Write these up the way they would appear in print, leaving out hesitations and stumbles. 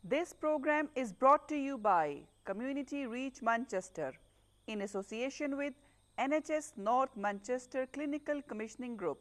This program is brought to you by Community Reach Manchester in association with NHS North Manchester Clinical Commissioning Group.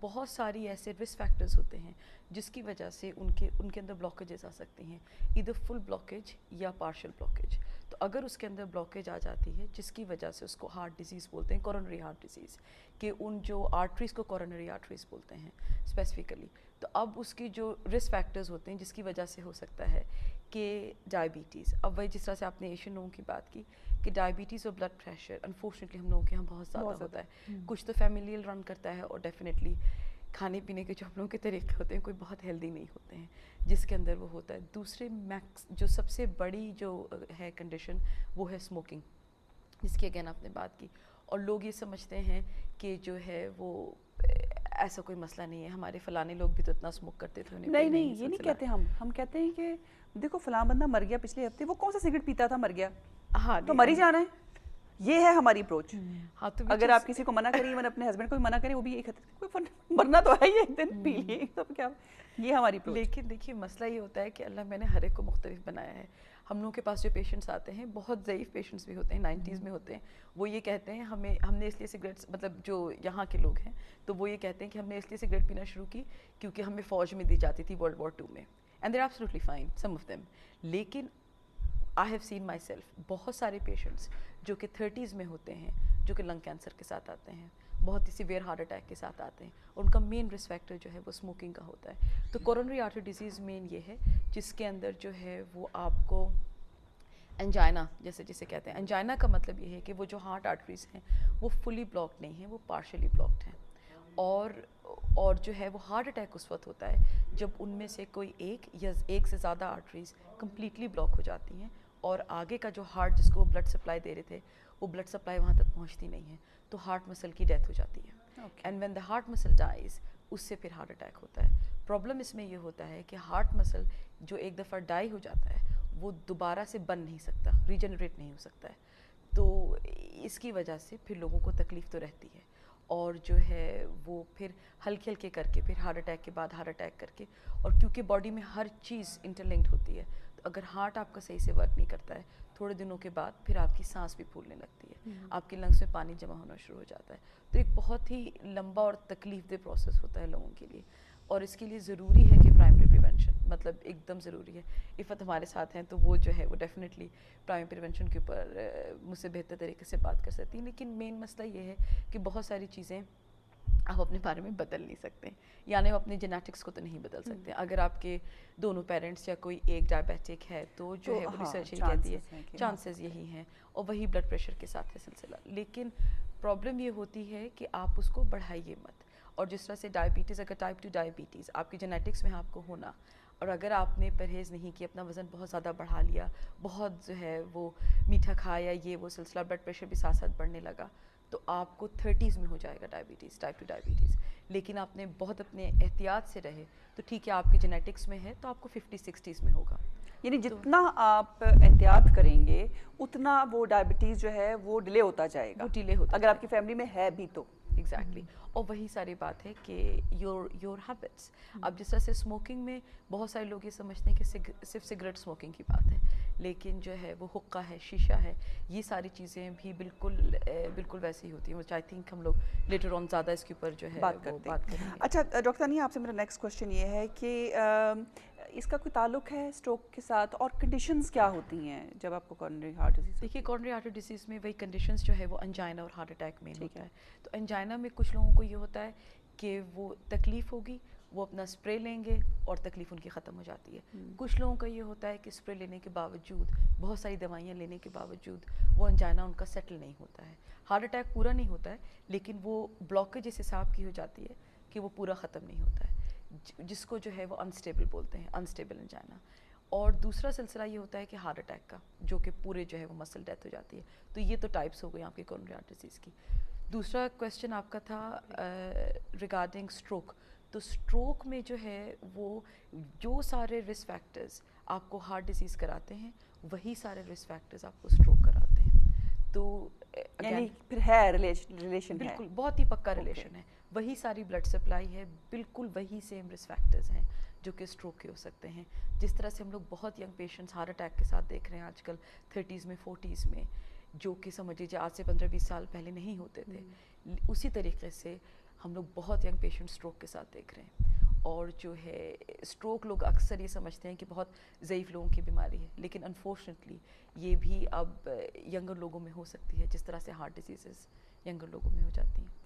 بہت ساری ایسے risk factors ہوتے ہیں جس کی وجہ سے ان کے اندر بلاکیجز آ سکتے ہیں, ادھر فل بلاکیج یا پارشل بلاکیج. تو اگر اس کے اندر بلاکیج آ جاتی ہے جس کی وجہ سے اس کو ہارٹ ڈیزیز بولتے ہیں, کورونری ہارٹ ڈیزیز, کہ ان جو آرٹریز کو کورونری آرٹریز بولتے ہیں اسپیسیفکلی. تو اب اس کی جو رسک فیکٹرز ہوتے ہیں جس کی وجہ سے ہو سکتا ہے کہ ڈائبٹیز. اب وہی جس طرح سے آپ نے ایشین لوگوں کی بات کی کہ ڈائبٹیز اور بلڈ پریشر انفارچونیٹلی ہم لوگوں کے یہاں بہت زیادہ ہوتا ہے. کچھ تو فیملیل رن کرتا ہے, اور ڈیفینیٹلی کھانے پینے کے جو ہم لوگوں کے طریقے ہوتے ہیں کوئی بہت ہیلدی نہیں ہوتے ہیں جس کے اندر وہ ہوتا ہے. دوسرے جو سب سے بڑی جو ہے کنڈیشن وہ ہے اسموکنگ, جس کی اگین آپ نے بات کی, اور لوگ یہ سمجھتے ہیں کہ جو ہے وہ ایسا کوئی مسئلہ نہیں ہے, ہمارے فلانے لوگ بھی تو اتنا اسموک کرتے تھے. نہیں یہ نہیں کہتے ہم کہتے ہیں کہ دیکھو فلاں بندہ مر گیا پچھلے ہفتے, وہ کون سا سگریٹ پیتا تھا, مر گیا, ہاں تو مر ہی جانا ہے. یہ ہے ہماری اپروچ. ہاں, تو اگر آپ کسی کو منع کریں, ایون اپنے ہسبینڈ کو بھی منع کریں, وہ بھی یہ کہتے ہیں مرنا تو ہے ہی, ایک دن پی لیے, تو کیا, یہ ہماری اپروچ. لیکن دیکھیے مسئلہ یہ ہوتا ہے کہ اللہ میں نے ہر ایک کو مختلف بنایا ہے. ہم لوگوں کے پاس جو پیشنٹس آتے ہیں بہت ضعیف پیشنٹس بھی ہوتے ہیں, 90s میں ہوتے ہیں, وہ یہ کہتے ہیں ہم نے اس لیے سگریٹس, مطلب جو یہاں کے لوگ ہیں تو وہ یہ کہتے ہیں کہ ہم نے اس لیے سگریٹ پینا شروع کی کیونکہ ہمیں فوج میں دی جاتی تھی ورلڈ وار 2 میں, and they are absolutely fine some of them. لیکن I have seen my self بہت سارے پیشنٹس جو کہ 30s میں ہوتے ہیں جو کہ لنگ کینسر کے ساتھ آتے ہیں, بہت ہی سیویئر ہارٹ اٹیک کے ساتھ آتے ہیں, ان کا مین رسک فیکٹر جو ہے وہ اسموکنگ کا ہوتا ہے. تو کورونری آرٹری ڈیزیز مین یہ ہے جس کے اندر جو ہے وہ آپ کو انجائنا جسے کہتے ہیں. انجائنا کا مطلب یہ ہے کہ وہ جو ہارٹ آرٹریز ہیں وہ فلی بلاکڈ نہیں ہیں, وہ پارشلی بلاکڈ ہیں, اور جو ہے وہ ہارٹ اٹیک اس وقت ہوتا ہے جب ان میں سے کوئی ایک یا ایک سے زیادہ آرٹریز کمپلیٹلی بلاک ہو جاتی ہیں, اور آگے کا جو ہارٹ جس کو وہ بلڈ سپلائی دے رہے تھے وہ بلڈ سپلائی وہاں تک پہنچتی نہیں ہے, تو ہارٹ مسل کی ڈیتھ ہو جاتی ہے. اینڈ وین دا ہارٹ مسل ڈائز, اس سے پھر ہارٹ اٹیک ہوتا ہے. پرابلم اس میں یہ ہوتا ہے کہ ہارٹ مسل جو ایک دفعہ ڈائی ہو جاتا ہے وہ دوبارہ سے بن نہیں سکتا, ریجنریٹ نہیں ہو سکتا ہے. تو اس کی وجہ سے پھر لوگوں کو تکلیف تو رہتی ہے, اور جو ہے وہ پھر ہلکے ہلکے کر کے پھر ہارٹ اٹیک کے بعد ہارٹ اٹیک کر کے, اور کیونکہ باڈی میں ہر چیز انٹرلنکڈ ہوتی ہے, تو اگر ہارٹ آپ کا صحیح سے ورک نہیں کرتا ہے تھوڑے دنوں کے بعد پھر آپ کی سانس بھی پھولنے لگتی ہے, آپ کے لنگس میں پانی جمع ہونا شروع ہو جاتا ہے. تو ایک بہت ہی لمبا اور تکلیف دہ پروسیس ہوتا ہے لوگوں کے لیے, اور اس کے لیے ضروری ہے کہ پرائمری پریونشن مطلب ایک دم ضروری ہے. عفت ہمارے ساتھ ہیں تو وہ جو ہے وہ ڈیفینیٹلی پرائمری پریونشن کے اوپر مجھ سے بہتر طریقے سے بات کر سکتی ہیں. لیکن مین مسئلہ یہ ہے کہ بہت ساری چیزیں آپ اپنے بارے میں بدل نہیں سکتے, یعنی آپ اپنے جینیٹکس کو تو نہیں بدل سکتے. اگر آپ کے دونوں پیرنٹس یا کوئی ایک ڈائبیٹک ہے تو جو ہے وہ ریسرچ یہ کہتی ہے چانسز یہی ہیں, اور وہی بلڈ پریشر کے ساتھ ہے سلسلہ. لیکن پرابلم یہ ہوتی ہے کہ آپ اس کو بڑھائیے مت, اور جس طرح سے ڈائبٹیز, اگر ٹائپ 2 ڈائبٹیز آپ کی جینیٹکس میں آپ کو ہونا, اور اگر آپ نے پرہیز نہیں کیا, اپنا وزن بہت زیادہ بڑھا لیا, بہت جو ہے وہ میٹھا کھایا, یہ وہ سلسلہ, بلڈ پریشر بھی ساتھ ساتھ بڑھنے لگا, تو آپ کو 30s میں ہو جائے گا ڈائبٹیز, ٹائپ 2 ڈائبٹیز. لیکن آپ نے بہت اپنے احتیاط سے رہے تو ٹھیک ہے, آپ کی جینیٹکس میں ہے تو آپ کو 50-60s میں ہوگا. یعنی جتنا آپ احتیاط کریں گے اتنا وہ ڈائبٹیز جو ہے وہ ڈیلے ہوتا جائے گا, وہ ڈیلے ہوتا اگر آپ کی فیملی میں ہے بھی تو. ایگزیکٹلی. اور وہی ساری بات ہے کہ یور ہیبٹس. اب جس طرح سے اسموکنگ میں بہت سارے لوگ یہ سمجھتے ہیں کہ صرف سگریٹ اسموکنگ کی بات ہے, لیکن جو ہے وہ حقہ ہے, شیشہ ہے, یہ ساری چیزیں بھی بالکل ویسے ہی ہوتی ہیں, which I think ہم لوگ لیٹر آن زیادہ اس کے اوپر جو ہے بات کریں گے. اچھا ڈاکٹر ثانیہ, آپ سے میرا نیکسٹ کوشچن یہ ہے کہ اس کا کوئی تعلق ہے اسٹروک کے ساتھ, اور کنڈیشنز کیا ہوتی ہیں جب آپ کو کورونری ہارٹ ڈیزیز؟ دیکھیے کورونری آرٹری ڈیزیز میں وہی کنڈیشنز جو ہے وہ انجائنا اور ہارٹ اٹیک مین ہوتا ہے. تو انجائنا میں کچھ لوگوں کو یہ ہوتا ہے کہ وہ تکلیف ہوگی, وہ اپنا اسپرے لیں گے اور تکلیف ان کی ختم ہو جاتی ہے. کچھ لوگوں کا یہ ہوتا ہے کہ اسپرے لینے کے باوجود, بہت ساری دوائیاں لینے کے باوجود وہ انجائنا ان کا سیٹل نہیں ہوتا ہے. ہارٹ اٹیک پورا نہیں ہوتا ہے, لیکن وہ بلاکیج اس حساب کی ہو جاتی ہے کہ وہ پورا ختم نہیں ہوتا ہے, جس کو جو ہے وہ انسٹیبل بولتے ہیں, انسٹیبل انجائنا. اور دوسرا سلسلہ یہ ہوتا ہے کہ ہارٹ اٹیک کا, جو کہ پورے جو ہے وہ مسل ڈیتھ ہو جاتی ہے. تو یہ تو ٹائپس ہو گئی آپ کی کورونری ہارٹ ڈیزیز کی. دوسرا کویشچن آپ کا تھا ریگارڈنگ اسٹروک. تو اسٹروک میں جو ہے وہ جو سارے رسک فیکٹرز آپ کو ہارٹ ڈیزیز کراتے ہیں وہی سارے رسک فیکٹرز آپ کو اسٹروک کراتے ہیں. تو یعنی پھر ہے ریلیشن, بالکل بہت ہی پکا ریلیشن ہے. وہی ساری بلڈ سپلائی ہے, بالکل وہی سیم رسک فیکٹرز ہیں جو کہ اسٹروک کے ہو سکتے ہیں. جس طرح سے ہم لوگ بہت ینگ پیشنٹس ہارٹ اٹیک کے ساتھ دیکھ رہے ہیں آج کل 30s میں 40s میں, جو کہ سمجھ لیجیے آج سے 15-20 سال پہلے نہیں ہوتے تھے, اسی طریقے سے ہم لوگ بہت ینگ پیشنٹ اسٹروک کے ساتھ دیکھ رہے ہیں، اور جو ہے اسٹروک لوگ اکثر یہ سمجھتے ہیں کہ بہت ضعیف لوگوں کی بیماری ہے، لیکن انفارچونیٹلی یہ بھی اب ینگر لوگوں میں ہو سکتی ہے، جس طرح سے ہارٹ ڈیزیزز ینگر لوگوں میں ہو جاتی ہیں.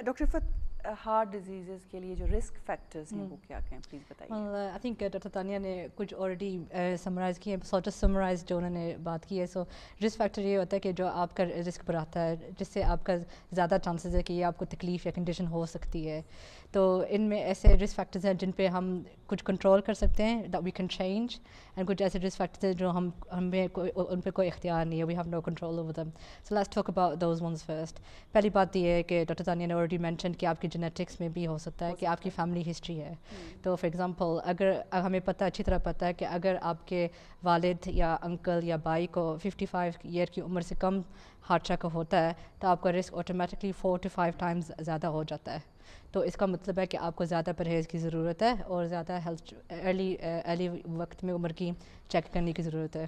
ڈاکٹر رفعت، ہارٹ ڈیزیزز کے لیے جو رسک فیکٹرز ہیں وہ کیا ہیں، پلیز بتائیے. آئی تھنک ڈاکٹر تانیہ نے کچھ آلریڈی سمرائز کیے ہیں، سارٹ آف سمرائز جو انہوں نے بات کی ہے. سو رسک فیکٹر یہ ہوتا ہے کہ جو آپ کا رسک بڑھاتا ہے، جس سے آپ کا زیادہ چانسز ہے کہ یہ آپ کو تکلیف یا کنڈیشن ہو سکتی ہے. تو ان میں ایسے رسک فیکٹرز ہیں جن پہ ہم کچھ کنٹرول کر سکتے ہیں، that we can change, and کچھ ایسے رسک فیکٹرز ہیں جو ہمیں ان پہ کوئی اختیار نہیں ہے، we have no control over them. So let's talk about those ones first. پہلی بات یہ ہے کہ ڈاکٹر تانیہ نے آلریڈی مینشن کہ آپ کی جینیٹکس میں بھی ہو سکتا ہے کہ آپ کی فیملی ہسٹری ہے. تو فار ایگزامپل اگر ہمیں اچھی طرح پتہ ہے کہ اگر آپ کے والد یا انکل یا بھائی کو 55 ایئر کی عمر سے کم ہارٹ اٹیک ہوتا ہے تو آپ کا رسک آٹومیٹکلی 4 to 5 ٹائمز زیادہ ہو جاتا ہے. تو اس کا مطلب ہے کہ آپ کو زیادہ پرہیز کی ضرورت ہے اور زیادہ ہیلتھ ارلی وقت میں عمر کی چیک کرنے کی ضرورت ہے.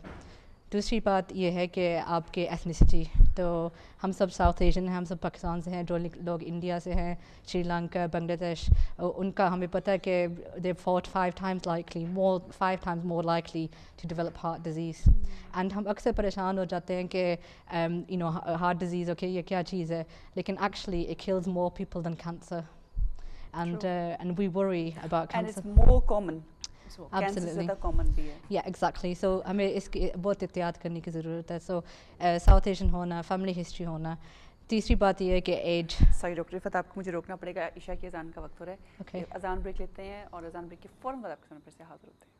دوسری بات یہ ہے کہ آپ کے ایتھنیسٹی، تو ہم سب ساؤتھ ایشین ہیں، ہم سب پاکستان سے ہیں، جو لوگ انڈیا سے ہیں، شری لنکا، بنگلہ دیش، ان کا ہمیں پتہ ہے کہ دے 5 times more likely to develop heart disease. And ہم اکثر پریشان ہو جاتے ہیں کہ ہارٹ ڈیزیز اوکے یہ کیا چیز ہے، لیکن actually it kills more people than cancer. And we worry about And cancer. it's more common. Cancer Absolutely. زیادہ common بھی ہے. Yeah, exactly. So ہمیں اس کی بہت احتیاط کرنے کی ضرورت ہے. سو ساؤتھ ایشین ہونا، فیملی ہسٹری ہونا. تیسری بات یہ ہے کہ ایج. سوری ڈاکٹر رفعت، آپ کو مجھے روکنا پڑے گا، عشاء کی اذان کا وقت ہو رہا ہے. Okay. اذان بریک لیتے ہیں اور اذان بریک کے فوراً بعد آپ کے سامنے پھر سے حاضر ہوتے ہیں.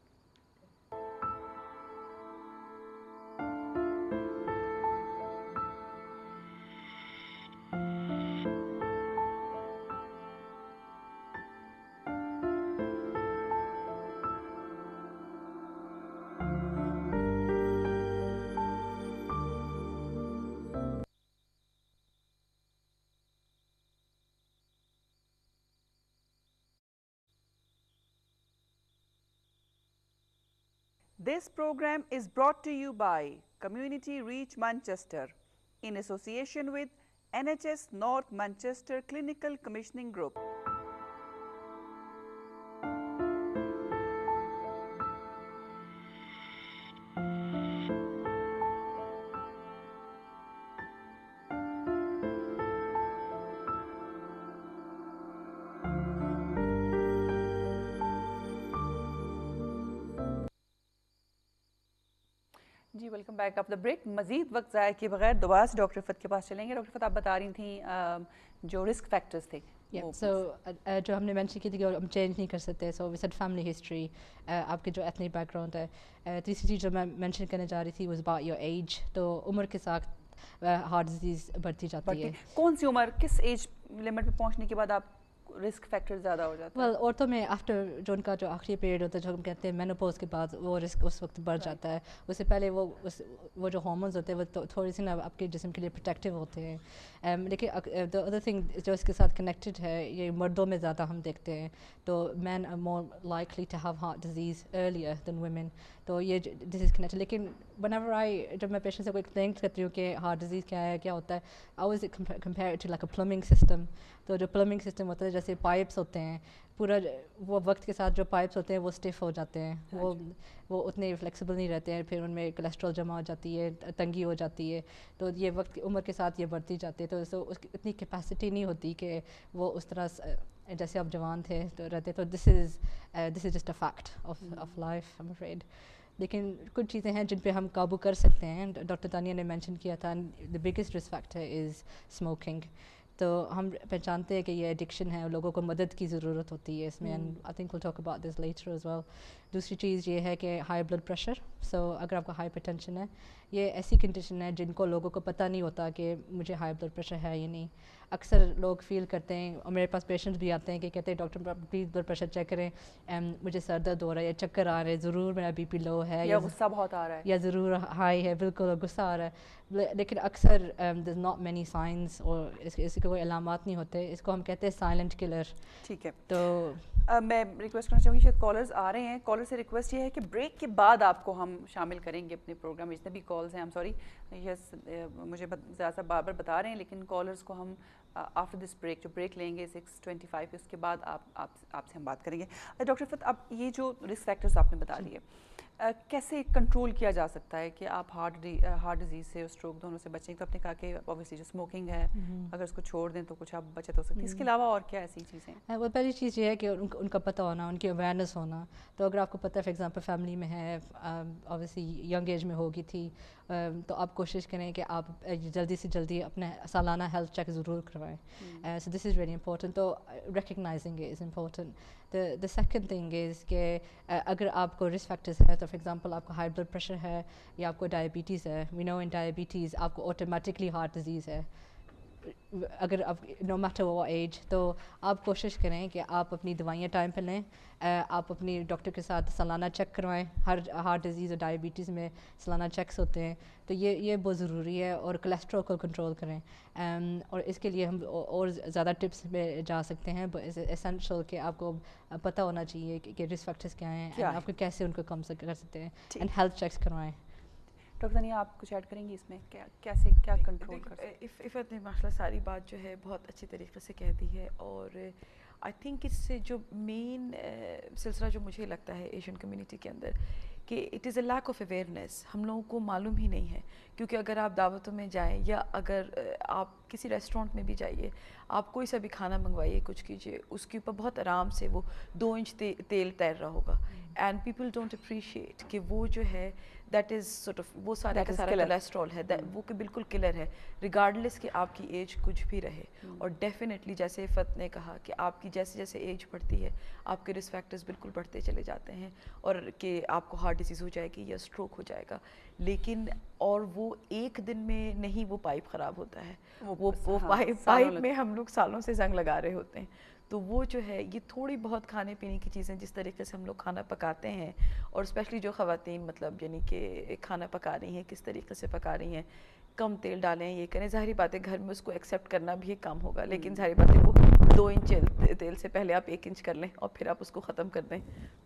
This program is brought to you by Community Reach Manchester in association with NHS North Manchester Clinical Commissioning Group. جی welcome back of the break. مزید وقت ضائع کیے بغیر دوبارہ سے ڈاکٹر رفعت کے پاس چلیں گے. ڈاکٹر رفعت، آپ بتا رہی تھیں جو رسک فیکٹرز تھے. سو جو ہم نے مینشن کی تھی کہ ہم چینج نہیں کر سکتے. سو وی سیڈ فیملی ہسٹری، آپ کے جو ایتھنک بیک گراؤنڈ ہے. تیسری چیز جو میں مینشن کرنے جا رہی تھی واز اباؤٹ یور ایج. تو عمر کے ساتھ ہارٹ ڈیزیز بڑھتی جاتی ہے. کون سی عمر، کس ایج لمٹ پہ پہنچنے کے بعد آپ رسک فیکٹر زیادہ ہو جاتا ہے؟ ویل عورتوں میں آفٹر جو ان کا جو آخری پیریڈ ہوتا ہے، جو ہم کہتے ہیں مینوپوز کے بعد، وہ رسک اس وقت بڑھ جاتا ہے. اس سے پہلے وہ جو ہارمونز ہوتے ہیں وہ تھوڑی سی نا آپ کے جسم کے لیے پروٹیکٹیو ہوتے ہیں. لیکن دا ادر تھنگ جو اس کے ساتھ کنیکٹڈ ہے، یہ مردوں میں زیادہ ہم دیکھتے ہیں. تو men are more likely to have heart disease earlier than women. تو یہ دس از کنیکٹڈ. لیکن ون ایور جب میں پیشنٹ سے کوئی ایکسپلین کرتی ہوں کہ ہارٹ ڈیزیز کیا ہے، کیا ہوتا ہے، I was compare to like a plumbing system. تو جو پلمبنگ سسٹم ہوتا ہے، جیسے پائپس ہوتے ہیں، پورا وہ وقت کے ساتھ جو پائپس ہوتے ہیں وہ اسٹف ہو جاتے ہیں، وہ اتنے فلیکسیبل نہیں رہتے ہیں. پھر ان میں کولیسٹرول جمع ہو جاتی ہے، تنگی ہو جاتی ہے. تو یہ وقت کی عمر کے ساتھ یہ بڑھتی جاتی ہے. تو اس کی اتنی کیپیسٹی نہیں ہوتی کہ وہ اس طرح جیسے آپ جوان تھے تو رہتے. تو this is just a fact of life, I am afraid. لیکن کچھ چیزیں ہیں جن پہ ہم قابو کر سکتے ہیں. ڈاکٹر تانیہ نے مینشن کیا تھا، the biggest risk factor is smoking. تو ہم پہچانتے ہیں کہ یہ ایڈکشن ہے، لوگوں کو مدد کی ضرورت ہوتی ہے اس میں. And I think we'll talk about this later as well. دوسری چیز یہ ہے کہ ہائی بلڈ پریشر. سو اگر آپ کا ہائپر ٹینشن ہے، یہ ایسی کنڈیشن ہے جن کو لوگوں کو پتہ نہیں ہوتا کہ مجھے ہائی بلڈ پریشر ہے یا نہیں. اکثر لوگ فیل کرتے ہیں، اور میرے پاس پیشنٹس بھی آتے ہیں کہ کہتے ہیں doctor please blood pressure check کریں، مجھے سر درد ہو رہا ہے یا چکر آ رہے ہیں، ضرور میرا بی پی لو ہے یا غصہ بہت آ رہا ہے، یا ضرور ہائی ہے، بالکل غصہ آ رہا ہے. لیکن اکثر دیر ناٹ مینی سائنس، اور اس کے کوئی علامات نہیں ہوتے. اس کو ہم کہتے ہیں سائلنٹ کلر. ٹھیک ہے. تو میں ریکویسٹ کرنا چاہوں گی، شاید کالرز آ رہے ہیں. کالر سے ریکویسٹ یہ ہے کہ بریک کے بعد آپ کو ہم شامل کریں گے اپنے پروگرام میں. جتنے بھی کالز ہیں، آئی ایم سوری، یس مجھے زیادہ بار بار بتا رہے ہیں، لیکن کالرز کو ہم آفٹر دس بریک. جو بریک لیں گے 6:25 اس کے بعد آپ سے ہم بات کریں گے. ڈاکٹر رفعت, اب یہ جو رسک فیکٹرز آپ نے بتا دیے, کیسے کنٹرول کیا جا سکتا ہے کہ آپ ہارٹ ڈیزیز سے اور اسٹروک دونوں سے بچیں؟ تو آپ نے کہا کہ اوبیسلی جو اسموکنگ ہے اگر اس کو چھوڑ دیں تو کچھ آپ بچت ہو سکتی ہے. اس کے علاوہ اور کیا ایسی چیزیں ہیں؟ وہ پہلی چیز یہ ہے کہ ان کا پتہ ہونا, ان کی اویئرنیس ہونا. تو اگر آپ کو پتہ ہے فار ایگزامپل فیملی میں ہے, اوبیسلی ینگ ایج میں ہوگی تھی, تو آپ کوشش کریں کہ آپ جلدی سے جلدی اپنے سالانہ ہیلتھ چیک ضرور کروائیں. So this is very important. تو recognising is important. The second thing is کہ اگر آپ کو رسک فیکٹرز ہے, تو فار ایگزامپل آپ کو ہائی بلڈ پریشر ہے یا آپ کو ڈائبٹیز ہے, وی نو ان ڈائبٹیز آپ کو آٹومیٹکلی ہارٹ ڈیزیز ہے اگر آپ نو میٹر وہ ایج. تو آپ کوشش کریں کہ آپ اپنی دوائیاں ٹائم پہ لیں, آپ اپنی ڈاکٹر کے ساتھ سالانہ چیک کروائیں. ہر ہارٹ ڈیزیز اور ڈائبٹیز میں سالانہ چیکس ہوتے ہیں, تو یہ بہت ضروری ہے. اور کولیسٹرول کو کنٹرول کریں, اور اس کے لیے ہم اور زیادہ ٹپس میں جا سکتے ہیں. اسینشیل کہ آپ کو پتہ ہونا چاہیے کہ رسک فیکٹرز کیا ہیں, آپ کو کیسے ان کو کم کر سکتے ہیں, اینڈ ہیلتھ چیکس کروائیں. ڈاکٹر ثانیہ, آپ کچھ ایڈ کریں گی اس میں, کیسے کیا کنٹرول کر سکتے ہیں؟ عفت نے ماشاء اللہ ساری بات جو ہے بہت اچھی طریقے سے کہہ دی ہے. اور آئی تھنک اس سے جو مین سلسلہ جو مجھے لگتا ہے ایشین کمیونٹی کے اندر, کہ it is a lack of awareness. ہم لوگوں کو معلوم ہی نہیں ہے, کیونکہ اگر آپ دعوتوں میں جائیں یا اگر آپ کسی ریسٹورینٹ میں بھی جائیے, آپ کوئی سا بھی کھانا منگوائیے, کچھ کیجیے, اس کے اوپر بہت آرام سے وہ 2 انچ تیل تیر رہا ہوگا. اینڈ پیپل ڈونٹ اپریشیٹ کہ وہ جو ہے دیٹ از سورٹ آف وہ سارا کا سارا کولیسٹرول ہے, وہ کہ بالکل کلر ہے, ریگارڈلیس کہ آپ کی ایج کچھ بھی رہے. اور ڈیفینیٹلی جیسے عفت نے کہا کہ آپ کی جیسے جیسے ایج بڑھتی ہے آپ کے رسک فیکٹرز بالکل بڑھتے چلے جاتے ہیں, اور کہ آپ کو ہارٹ ڈیزیز ہو جائے گی یا اسٹروک ہو جائے گا. لیکن اور وہ ایک دن میں نہیں, وہ پائپ خراب ہوتا ہے, وہ پائپ میں ہم لوگ سالوں سے زنگ لگا رہے ہوتے ہیں. تو وہ جو ہے یہ تھوڑی بہت کھانے پینے کی چیزیں, جس طریقے سے ہم لوگ کھانا پکاتے ہیں, اور اسپیشلی جو خواتین مطلب یعنی کہ کھانا پکا رہی ہیں کس طریقے سے پکا رہی ہیں, کم تیل ڈالیں, یہ کریں. ظاہری بات ہے گھر میں اس کو ایکسیپٹ کرنا بھی ایک کام ہوگا, لیکن ظاہری بات ہے وہ 2 انچ تیل سے پہلے آپ 1 انچ کر لیں اور پھر آپ اس کو ختم کر دیں.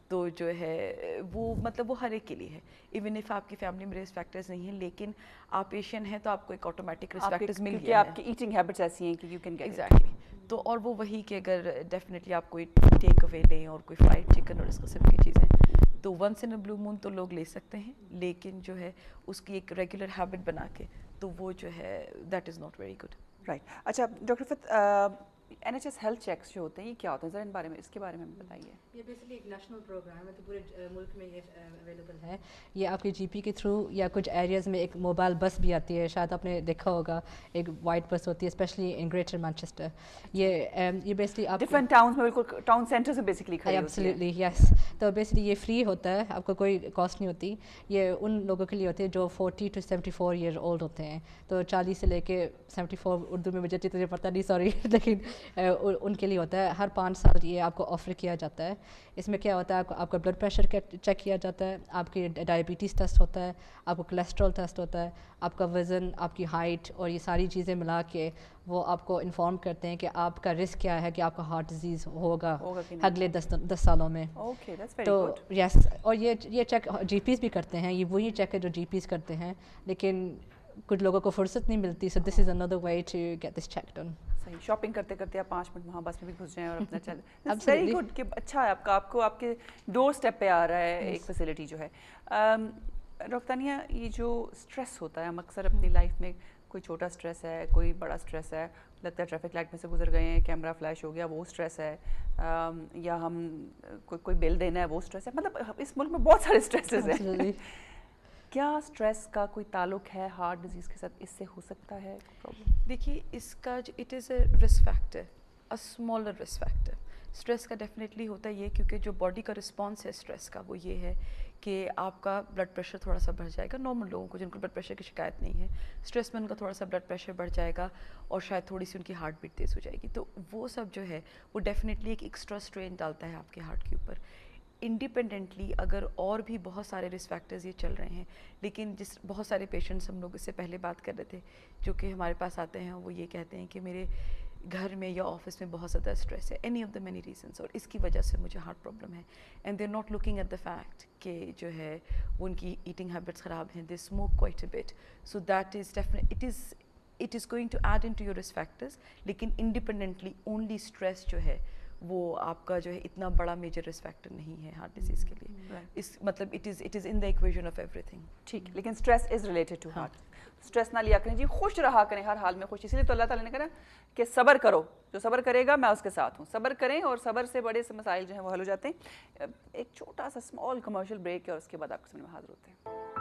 تو جو ہے وہ مطلب وہ ہر ایک کے لیے ہے. ایون اف آپ کی فیملی میں رسک فیکٹرز نہیں ہیں, لیکن آپ ایشین ہیں تو آپ کو ایک آٹومیٹک رسک فیکٹرز مل گیا ہے, آپ کی ایٹنگ ہیبٹس ایسی ہیں کہ یو کین گیٹ ایگزیکٹلی. تو اور وہ وہی کہ اگر ڈیفینیٹلی آپ کوئی ٹیک اوے لیں اور کوئی فرائڈ چکن اور اس قسم کی چیزیں, تو ونس ان اے بلو مون تو لوگ لے سکتے ہیں, لیکن جو ہے اس کی ایک ریگولر ہیبٹ بنا کے تو وہ جو ہے that is not very good. Right. اچھا ڈاکٹر رفعت, NHS ہیلتھ چیکس جو ہوتے ہیں یہ کیا ہوتے ہیں, ذرا ان بارے میں اس کے بارے میں بتائیے. یہ بیسکلی ایک نیشنل پروگرام ہے, تو پورے ملک میں یہ اویلیبل ہے. یہ آپ کے جی پی کے تھرو یا کچھ ایریاز میں ایک موبائل بس بھی آتی ہے, شاید آپ نے دیکھا ہوگا, ایک وائٹ بس ہوتی ہے اسپیشلی ان گریٹر مانچسٹر. یہ بیسکلی آپ ڈفرینٹ ٹاؤنس میں بالکل ٹاؤن سینٹر سے بیسکلی کھڑی ہوتی ہے. ایبسلیٹلی یس. تو بیسکلی یہ فری ہوتا ہے, آپ کو کوئی کاسٹ نہیں ہوتی. یہ ان لوگوں کے لیے ہوتی ہے جو 40 to 74 ایئر اولڈ ہوتے ہیں, تو 40 سے لے کے 74, اردو میں مجھے اتنی پتہ نہیں سوری, لیکن ان کے لیے ہوتا ہے. ہر 5 سال یہ آپ کو آفر کیا جاتا ہے. اس میں کیا ہوتا ہے, آپ کا بلڈ پریشر چیک کیا جاتا ہے, آپ کی ڈائبٹیز ٹیسٹ ہوتا ہے, آپ کو کولیسٹرول ٹیسٹ ہوتا ہے, آپ کا وزن, آپ کی ہائٹ, اور یہ ساری چیزیں ملا کے وہ آپ کو انفارم کرتے ہیں کہ آپ کا رسک کیا ہے کہ آپ کا ہارٹ ڈیزیز ہوگا اگلے 10 سالوں میں. تو یس, اور یہ چیک جی پیز بھی کرتے ہیں, یہ وہی چیک ہے جو جی پیز کرتے ہیں, لیکن کچھ لوگوں کو فرصت نہیں ملتی. So this is another way to get this check done. صحیح, شاپنگ کرتے کرتے آپ 5 منٹ وہاں بس میں بھی گھس جائیں اور اپنا چل. ویری گڈ کہ اچھا ہے آپ کو آپ کے ڈور اسٹیپ پہ آ رہا ہے ایک فیسلٹی جو ہے. ڈاکٹر ثانیہ, یہ جو اسٹریس ہوتا ہے, ہم اکثر اپنی لائف میں کوئی چھوٹا اسٹریس ہے, کوئی بڑا اسٹریس ہے, لگتا ہے ٹریفک لائٹ میں سے گزر گئے ہیں, کیمرہ فلیش ہو گیا, وہ اسٹریس ہے, یا ہم کوئی بل دینا ہے, وہ اسٹریس ہے. مطلب اس ملک میں بہت سارے اسٹریسز ہیں. کیا اسٹریس کا کوئی تعلق ہے ہارٹ ڈیزیز کے ساتھ, اس سے ہو سکتا ہے پرابلم؟ دیکھیے اس کا جو it is a risk factor, a smaller risk factor. Stress کا ڈیفینیٹلی ہوتا ہے یہ, کیونکہ جو باڈی کا رسپانس ہے اسٹریس کا وہ یہ ہے کہ آپ کا بلڈ پریشر تھوڑا سا بڑھ جائے گا. نارمل لوگوں کو جن کو بلڈ پریشر کی شکایت نہیں ہے, اسٹریس میں ان کا تھوڑا سا بلڈ پریشر بڑھ جائے گا, اور شاید تھوڑی سی ان کی ہارٹ بیٹ تیز ہو جائے گی. تو وہ سب جو ہے وہ ڈیفینیٹلی ایک ایکسٹرا اسٹرین ڈالتا ہے آپ کے ہارٹ کے اوپر. انڈیپینڈنٹلی اگر اور بھی بہت سارے رسک فیکٹرز یہ چل رہے ہیں, لیکن بہت سارے پیشنٹس ہم لوگ اس سے پہلے بات کر رہے تھے جو کہ ہمارے پاس آتے ہیں, وہ یہ کہتے ہیں کہ میرے گھر میں یا آفس میں بہت زیادہ اسٹریس ہے, any of the many reasons, اور اس کی وجہ سے مجھے ہارٹ پرابلم ہے. And they are not looking at the fact کہ جو ہے وہ ان کی ایٹنگ ہیبٹس خراب ہیں, they smoke quite a bit. So that is definite, it is it is going to add in to your risk factors, لیکن independently only stress جو ہے وہ آپ کا جو ہے اتنا بڑا میجر رسک فیکٹر نہیں ہے ہارٹ ڈیزیز کے لیے. اس مطلب it is in the equation of ایوری تھنگ. ٹھیک, لیکن stress is related to heart. Stress نہ لیا کریں جی, خوش رہا کریں ہر حال میں خوش. اس لیے تو اللہ تعالیٰ نے کہا کہ صبر کرو, جو صبر کرے گا میں اس کے ساتھ ہوں. صبر کریں اور صبر سے بڑے سے مسائل جو ہیں وہ حل ہو جاتے ہیں. ایک چھوٹا سا اسمال کمرشل بریک ہے اور اس کے بعد آپ کے سامنے میں حاضر ہوتے ہیں.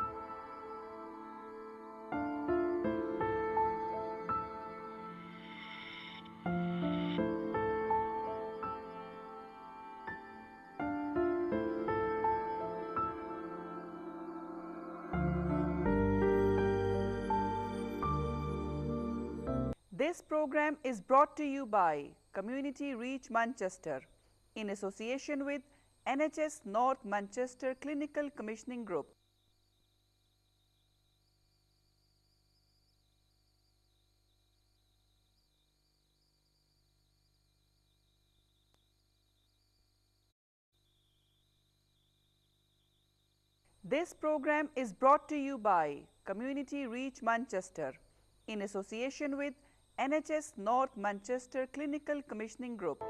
This program is brought to you by Community Reach Manchester in association with NHS North Manchester Clinical Commissioning Group. This program is brought to you by Community Reach Manchester in association with NHS North Manchester Clinical Commissioning Group.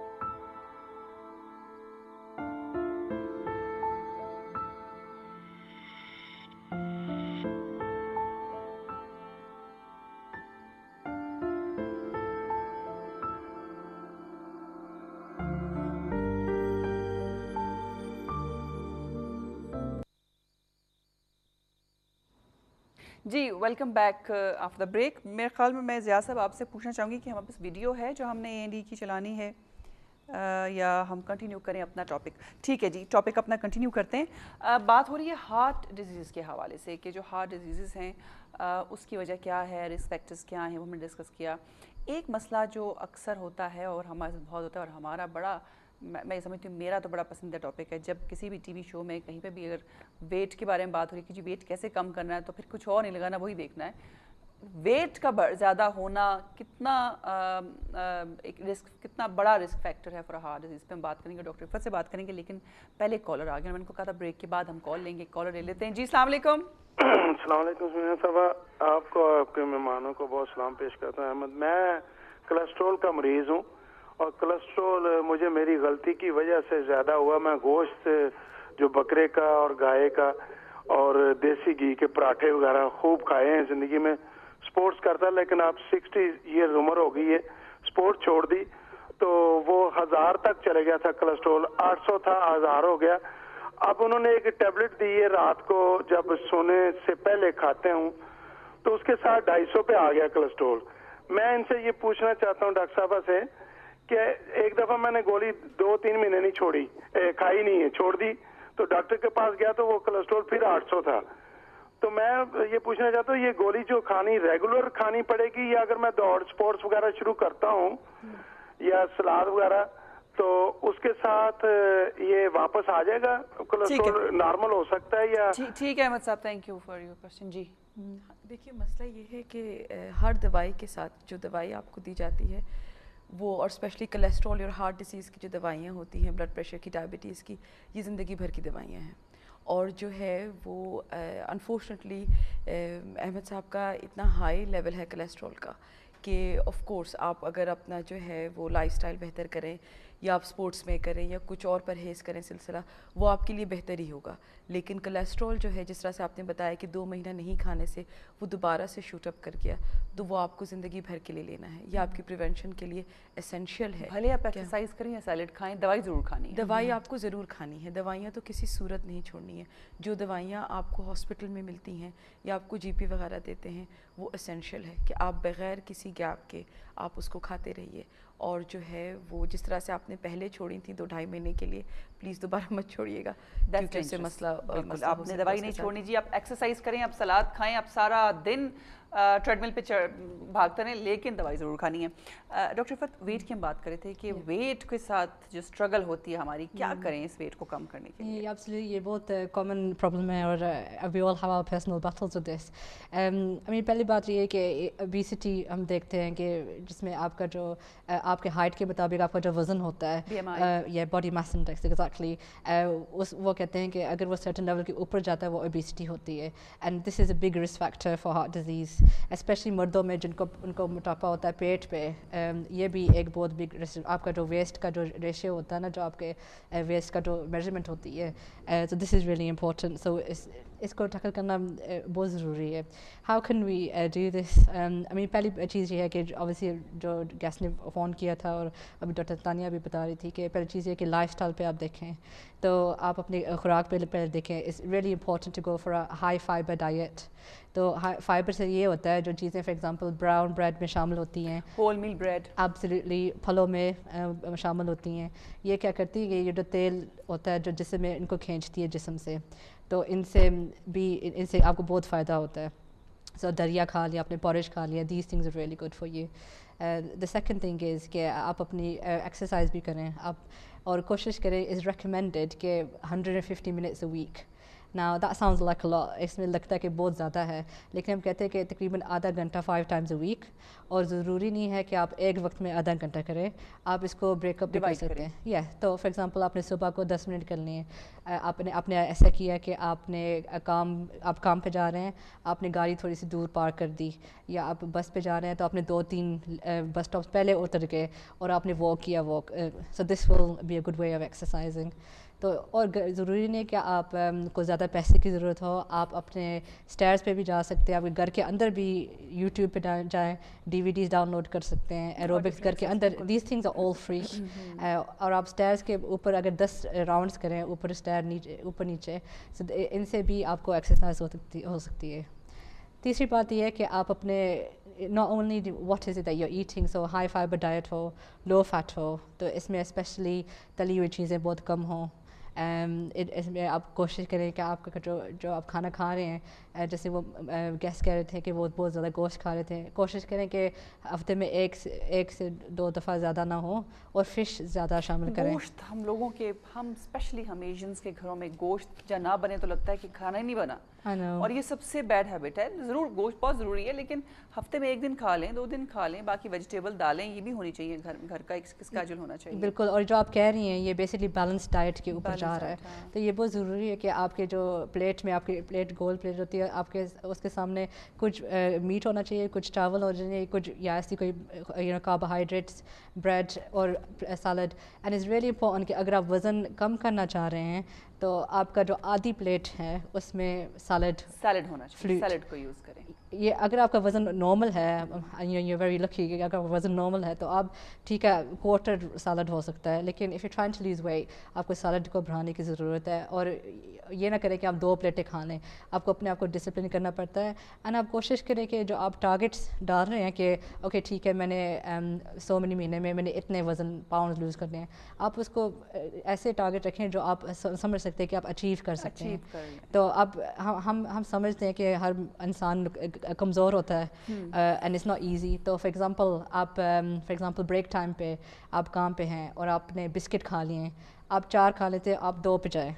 جی welcome back after the break. میرے خیال میں ضیاء صاحب آپ سے پوچھنا چاہوں گی کہ ہمارے پاس ویڈیو ہے جو ہم نے اے این ڈی کی چلانی ہے یا ہم کنٹینیو کریں اپنا ٹاپک؟ ٹھیک ہے جی, ٹاپک اپنا کنٹینیو کرتے ہیں. بات ہو رہی ہے ہارٹ ڈیزیز کے حوالے سے کہ جو ہارٹ ڈیزیزز ہیں اس کی وجہ کیا ہے, رسک فیکٹرز کیا ہیں, وہ ہم نے ڈسکس کیا. ایک مسئلہ جو اکثر ہوتا ہے اور ہمارے ساتھ بہت ہوتا ہے اور ہمارا بڑا, میں یہ سمجھتی ہوں میرا تو بڑا پسندیدہ ٹاپک ہے, جب کسی بھی ٹی وی شو میں کہیں پہ بھی اگر ویٹ کے بارے میں بات ہو رہی ہے کہ جی ویٹ کیسے کم کرنا ہے تو پھر کچھ اور نہیں لگانا, وہی دیکھنا ہے. ویٹ کا زیادہ ہونا کتنا ایک رسک, کتنا بڑا رسک فیکٹر ہے فار ہارٹ ڈیزیز پہ ہم بات کریں گے. ڈاکٹر عفت سے بات کریں گے, لیکن پہلے کالر آ گیا. میں نے کو کہا تھا بریک کے بعد ہم کال لیں گے, کالر لے لیتے ہیں. جی السلام علیکم. السلام علیکم سمیہ صاحبہ, آپ کو آپ کے مہمانوں کو بہت سلام پیش کرتا ہوں. احمد, میں کولیسٹرول کا مریض ہوں اور کولیسٹرول مجھے میری غلطی کی وجہ سے زیادہ ہوا. میں گوشت جو بکرے کا اور گائے کا اور دیسی گھی کے پراٹھے وغیرہ خوب کھائے ہیں زندگی میں. سپورٹس کرتا, لیکن اب 60 ایئرز عمر ہو گئی ہے, سپورٹ چھوڑ دی تو وہ 1000 تک چلے گیا تھا کولیسٹرول, 800 تھا 1000 ہو گیا. اب انہوں نے ایک ٹیبلٹ دی ہے رات کو جب سونے سے پہلے کھاتے ہوں تو اس کے ساتھ 250 پہ آ گیا کولیسٹرول. میں ان سے یہ پوچھنا چاہتا ہوں ڈاکٹر صاحبہ سے کہ ایک دفعہ میں نے گولی 2-3 مہینے نہیں چھوڑی, کھائی نہیں ہے, چھوڑ دی, تو ڈاکٹر کے پاس گیا تو وہ کولیسٹرول پھر 800 تھا. تو میں یہ پوچھنا چاہتا ہوں یہ گولی جو کھانی ریگولر کھانی پڑے گی یا اگر میں دوڑ سپورٹس وغیرہ شروع کرتا ہوں یا سلاد وغیرہ تو اس کے ساتھ یہ واپس آ جائے گا, کولیسٹرول نارمل ہو سکتا ہے یا؟ ٹھیک ہے احمد صاحب, thank you for your question. جی دیکھیے مسئلہ یہ ہے کہ ہر دوائی کے ساتھ جو دوائی آپ کو دی جاتی ہے وہ, اور اسپیشلی کولیسٹرول اور ہارٹ ڈیزیز کی جو دوائیاں ہوتی ہیں, بلڈ پریشر کی, ڈائبٹیز کی, یہ زندگی بھر کی دوائیاں ہیں. اور جو ہے وہ انفارچونیٹلی احمد صاحب کا اتنا ہائی لیول ہے کولیسٹرول کا کہ آف کورس آپ اگر اپنا جو ہے وہ لائف سٹائل بہتر کریں یا آپ سپورٹس میں کریں یا کچھ اور پرہیز کریں سلسلہ, وہ آپ کے لیے بہتر ہی ہوگا. لیکن کولیسٹرول جو ہے جس طرح سے آپ نے بتایا کہ 2 مہینہ نہیں کھانے سے وہ دوبارہ سے شوٹ اپ کر گیا, تو وہ آپ کو زندگی بھر کے لیے لینا ہے. یہ آپ کی پریونشن کے لیے اسینشیل ہے. بھلے آپ ایکسرسائز کریں یا سیلڈ کھائیں, دوائی ضرور کھانی ہے. دوائی آپ کو ضرور کھانی ہے, دوائیاں تو کسی صورت نہیں چھوڑنی ہے. جو دوائیاں آپ کو ہاسپٹل میں ملتی ہیں یا آپ کو جی پی وغیرہ دیتے ہیں وہ اسینشیل ہے کہ آپ بغیر کسی گیپ کے آپ اس کو کھاتے رہیے. اور جو ہے وہ جس طرح سے آپ نے پہلے چھوڑی تھیں 2-2.5 مہینے کے لیے, پلیز دوبارہ مت چھوڑیے گا, کیونکہ اس سے مسئلہ آپ نے دوائی نہیں چھوڑنی جی. آپ ایکسرسائز کریں, آپ سلاد کھائیں, آپ سارا دن ٹریڈ مل پہ بھاگتے رہیں, لیکن دوائی ضرور کھانی ہے. ڈاکٹر عفت, ویٹ کی ہم بات کرے تھے کہ ویٹ کے ساتھ جو اسٹرگل ہوتی ہے ہماری, کیا کریں اس ویٹ کو کم کرنے کے لیے؟ یہ بہت کامن پرابلم ہے اور we all have our personal battles with this. پہلی بات یہ ہے کہ اوبیسٹی ہم دیکھتے ہیں کہ جس میں آپ کا جو آپ کے ہائٹ کے مطابق آپ کا جو وزن ہوتا ہے یا باڈی ماس انڈیکس ایگزیکٹلی, وہ کہتے ہیں کہ اگر وہ سرٹن لیول کے اوپر جاتا ہے وہ اوبیسٹی ہوتی ہے. And this is a big risk factor for heart disease. Especially مردوں میں ان کو موٹاپا ہوتا ہے پیٹ پہ, یہ بھی ایک بہت بگ آپ کا جو ویسٹ کا جو ریشیو ہوتا ہے نا, جو آپ کے ویسٹ کا جو میجرمنٹ ہوتی ہے, تو دس از ریئلی امپورٹنٹ. سو اس کو ٹیکل کرنا بہت ضروری ہے. How can we do this? I mean پہلی چیز یہ ہے کہ اوبیسلی جو گیسٹ نے فون کیا تھا اور ابھی ڈاکٹر تانیہ بھی بتا رہی تھی کہ پہلی چیز یہ کہ لائف اسٹائل پہ آپ دیکھیں, تو آپ اپنی خوراک پہ دیکھیں. It's really important to go for a high fibre diet. تو فائبر سے یہ ہوتا ہے جو چیزیں فار ایگزامپل براؤن بریڈ میں شامل ہوتی ہیں, ہول میل بریڈ, ایبسلیٹلی پھلوں میں شامل ہوتی ہیں. یہ کیا کرتی ہے, یہ جو تیل ہوتا ہے جو جسم میں ان کو کھینچتی ہے جسم سے, تو ان سے آپ کو بہت فائدہ ہوتا ہے. سو دریا کھا لیا, آپ نے پورج کھا لیا, these things are really good for you. The second thing is کہ آپ اپنی ایکسرسائز بھی کریں آپ, اور کوشش کریں از ریکمینڈیڈ کہ 150 minutes a week. Now that sounds like a lot, اس میں لگتا ہے کہ بہت زیادہ ہے, لیکن ہم کہتے ہیں کہ تقریباً آدھا گھنٹہ 5 times a week, اور ضروری نہیں ہے کہ آپ ایک وقت میں آدھا گھنٹہ کریں, آپ اس کو بریک اپ بھی کر سکتے ہیں. تو فار ایگزامپل آپ نے صبح کو 10 منٹ کر لیے, آپ نے ایسا کیا کہ آپ کام پہ جا رہے ہیں, آپ نے گاڑی تھوڑی سی دور پارک کر دی, یا آپ بس پہ جا رہے ہیں تو آپ نے 2-3 بس اسٹاپس پہلے اتر گئے اور آپ نے واک کیا. So this will be a good way of exercising. تو اور ضروری نہیں کہ آپ کو زیادہ پیسے کی ضرورت ہو, آپ اپنے اسٹیئرس پہ بھی جا سکتے ہیں, آپ کے گھر کے اندر بھی یوٹیوب پہ جائیں, DVDs ڈاؤن لوڈ کر سکتے ہیں, ایروبکس گھر کے اندر, these things are all free. اور آپ اسٹیئرس کے اوپر اگر 10 راؤنڈس کریں اوپر اسٹیئر اوپر نیچے, ان سے بھی آپ کو ایکسرسائز ہو سکتی ہے. تیسری بات یہ ہے کہ آپ اپنے not only what is it that you're eating, so high fiber diet who, low fat ہو, تو اس میں اسپیشلی تلی ہوئی چیزیں بہت کم ہوں. اس میں آپ کوشش کریں کہ آپ کا جو آپ کھانا کھا رہے ہیں, جیسے وہ گیسٹ کہہ رہے تھے کہ وہ بہت زیادہ گوشت کھا رہے تھے, کوشش کریں کہ ہفتے میں 1 سے 2 دفعہ زیادہ نہ ہو, اور فش زیادہ شامل کریں. گوشت ہم اسپیشلی ہم ایشینس کے گھروں میں گوشت جب نہ بنے تو لگتا ہے کہ کھانا ہی نہیں بنا, اور یہ سب سے بیڈ ہیبٹ ہے. ضرور گوشت بہت ضروری ہے, لیکن ہفتے میں 1 دن کھا لیں, 2 دن کھا لیں, باقی ویجیٹیبل دالیں, یہ بھی ہونی چاہیے, گھر کا ایک اسکیجول ہونا چاہیے. بالکل. اور جو آپ کہہ رہی ہیں یہ بیسکلی بیلنس ڈائٹ کے اوپر جا رہا ہے, تو یہ بہت ضروری ہے کہ آپ کے جو پلیٹ میں, آپ کی پلیٹ گول پلیٹ ہوتی ہے, آپ کے اس کے سامنے کچھ میٹ ہونا چاہیے, کچھ چاول ہونا چاہیے, کچھ یا ایسی کوئی کاربوہائیڈریٹس, بریڈ اور salad. And is really important کہ اگر آپ وزن کم کرنا چاہ رہے ہیں تو آپ کا جو آدھی پلیٹ ہے اس میں سیلڈ ہونا چاہیے, سیلڈ کو یوز کریں. یہ اگر آپ کا وزن نارمل ہے, یو ویری لکی کہ اگر وزن نارمل ہے تو آپ ٹھیک ہے کوارٹر سیلڈ ہو سکتا ہے, لیکن if you trying to lose weight آپ کو سیلڈ کو بڑھانے کی ضرورت ہے. اور یہ نہ کریں کہ آپ 2 پلیٹیں کھا لیں, آپ کو اپنے آپ کو ڈسپلن کرنا پڑتا ہے. اینڈ آپ کوشش کریں کہ جو آپ ٹارگیٹس ڈال رہے ہیں کہ اوکے ٹھیک ہے میں نے 100 مہینے میں نے اتنے وزن پاؤنڈ لوز کرنے ہیں, آپ اس کو ایسے ٹارگیٹ رکھیں جو آپ سمجھ سکتے ہیں کہ آپ اچیو کر سکتے ہیں. تو اب ہم سمجھتے ہیں کہ ہر انسان کمزور ہوتا ہے, اینڈ اٹس ناٹ ایزی. تو فار ایگزامپل بریک ٹائم پہ آپ کام پہ ہیں اور آپ نے بسکٹ کھا لیے ہیں, آپ 4 کھا لیتے ہیں, آپ 2 پہ جائیں,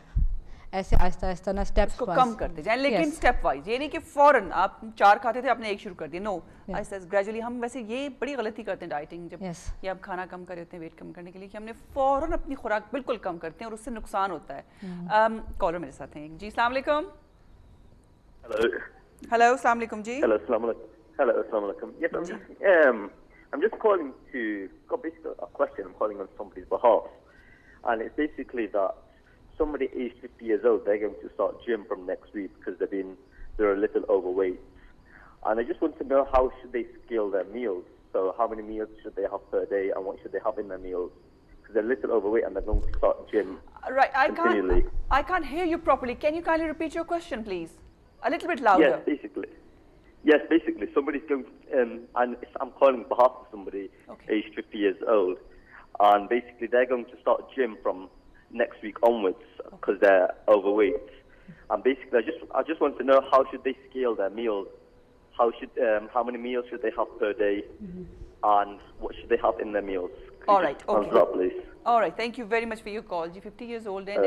ایسے آہستہ آہستہ نا اسٹیپس کو کم کرتے جائیں, لیکن اسٹیپ وائز. یہ نہیں کہ فوراً آپ 4 کھاتے تھے آپ نے 1 شروع کر دیا, نو, آہستہ گریجولی. ہم ویسے یہ بڑی غلطی کرتے ہیں ڈائٹنگ جب یہ آپ کھانا کم کر دیتے ہیں ویٹ کم کرنے کے لیے, کہ ہم نے فوراً اپنی خوراک بالکل کم کرتے ہیں اور اس سے نقصان ہوتا ہے. کالر میرے ساتھ ہیں جی, السلام علیکم. ہیلو, السلام علیکم جی. Hello, assalamu alaikum. Yes, I'm just calling to basically a question. I'm calling on somebody's behalf, and it's basically that somebody aged 50 years old, they're going to start gym from next week because they're a little overweight, and I just want to know how should they scale their meals. So how many meals should they have per day, and what should they have in their meals? Because they're a little overweight and they're going to start gym continually. I can't hear you properly. Can you kindly repeat your question, please? A little bit louder. Yes, basically, somebody's going to, and I'm calling on behalf of somebody aged 50 years old, and basically they're going to start gym from next week onwards because they're overweight. And basically, I just want to know how should they scale their meals? How many meals should they have per day, and what should they have in their meals? All right, okay. Answer that, please. All right, thank you very much for your call. G 50 years old ہیں,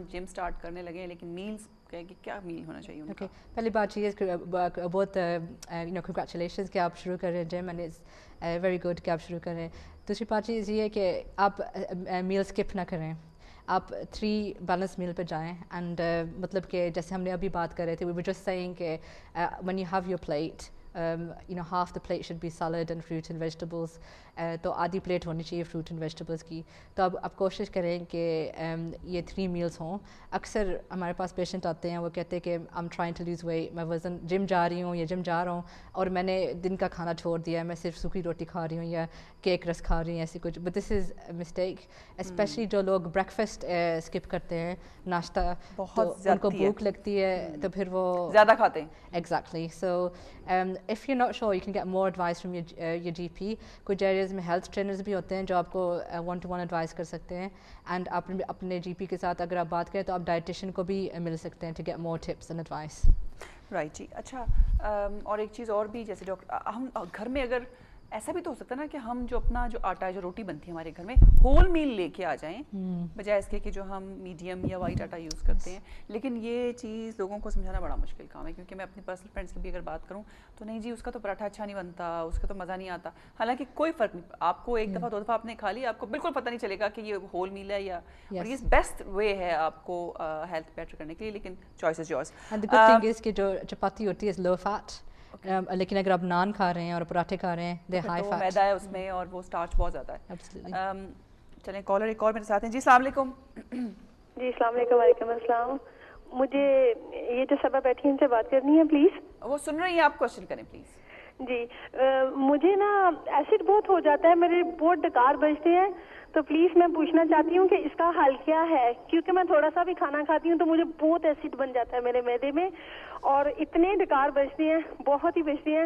جم start کرنے لگے ہیں, لیکن meals کیا میل ہونا چاہیے ان کا؟ پہلی بات یہ ہے بہت کنگریچولیشنز کہ آپ شروع کر رہے ہیں جم, اینڈ اٹس ویری گڈ کہ آپ شروع کر رہے ہیں. دوسری بات چیز یہ ہے کہ آپ میل اسکپ نہ کریں, آپ 3 بیلنس میل پہ جائیں. اینڈ مطلب کہ جیسے ہم نے ابھی بات کر رہے تھے, وی ور جسٹ سیئنگ کہ when you have your plate, half the plate should be salad and fruit and vegetables. تو آدھی پلیٹ ہونی چاہیے فروٹ اینڈ ویجیٹیبلس کی. تو اب آپ کوشش کریں کہ یہ 3 meals ہوں. اکثر ہمارے پاس پیشنٹ آتے ہیں وہ کہتے ہیں کہ I'm trying to lose weight, میں وزن جم جا رہی ہوں یا جم جا رہا ہوں اور میں نے دن کا کھانا چھوڑ دیا ہے, میں صرف سوکھی روٹی کھا رہی ہوں یا کیک رس کھا رہی ہوں ایسی کچھ. But this is mistake, especially جو لوگ بریکفاسٹ اسکپ کرتے ہیں, ناشتہ, تو ان کو بھوک لگتی ہے تو پھر وہ زیادہ کھاتے ہیں. Exactly. So if you're not sure, you can get more advice from your GP. کچھ ایریاز میں ہیلتھ ٹرینرز بھی ہوتے ہیں جو آپ کو ون ٹو ون ایڈوائز کر سکتے ہیں. اینڈ آپ اپنے GP کے ساتھ اگر آپ بات کریں تو آپ ڈائٹیشین کو بھی مل سکتے ہیں to get more tips and advice. Right جی. اچھا, اور ایک چیز اور بھی, جیسے ڈاکٹر ہم گھر میں اگر ایسا بھی تو ہو سکتا ہے نا کہ ہم جو اپنا جو آٹا ہے, جو روٹی بنتی ہے ہمارے گھر میں, ہول میل لے کے آ جائیں بجائے اس کے کہ جو ہم میڈیم یا وائٹ آٹا یوز کرتے ہیں. لیکن یہ چیز لوگوں کو سمجھانا بڑا مشکل کام ہے, کیونکہ میں اپنی پرسنل فرینڈس کی بھی اگر بات کروں تو نہیں جی اس کا تو پراٹھا اچھا نہیں بنتا, اس کا تو مزہ نہیں آتا. حالانکہ کوئی فرق نہیں, آپ کو ایک دفعہ 2 دفعہ آپ نے کھا لی, آپ کو بالکل پتہ نہیں چلے گا کہ یہ ہول میل ہے یا, اور یہ بیسٹ وے ہے آپ کو ہیلتھ بیٹر کرنے کے لیے. لیکن choice is yours. And the good thing is کہ جو چپاتی ہوتی ہے از لو فیٹ, لیکن اگر آپ نان کھا رہے ہیں اور پراٹھے کھا رہے ہیں دے ہائی فیٹ, میدا ہے اس میں اور وہ اسٹارچ بہت زیادہ ہے. چلیں کالر ایک اور میرے ساتھ ہیں. جی السلام علیکم. جی السلام علیکم. وعلیکم السلام. مجھے یہ جو صبح بیٹھی ان سے بات کرنی ہے پلیز. وہ سن رہی ہیں, آپ کوشچن کریں پلیز. جی مجھے نا ایسڈ بہت ہو جاتا ہے, میرے بہت ڈکار بجتے ہیں, تو پلیز میں پوچھنا چاہتی ہوں کہ اس کا حل کیا ہے, کیونکہ میں تھوڑا سا بھی کھانا کھاتی ہوں تو مجھے بہت ایسڈ بن جاتا ہے میرے معدے میں, اور اتنے ڈکار بجتے ہیں, بہت ہی بجتے ہیں,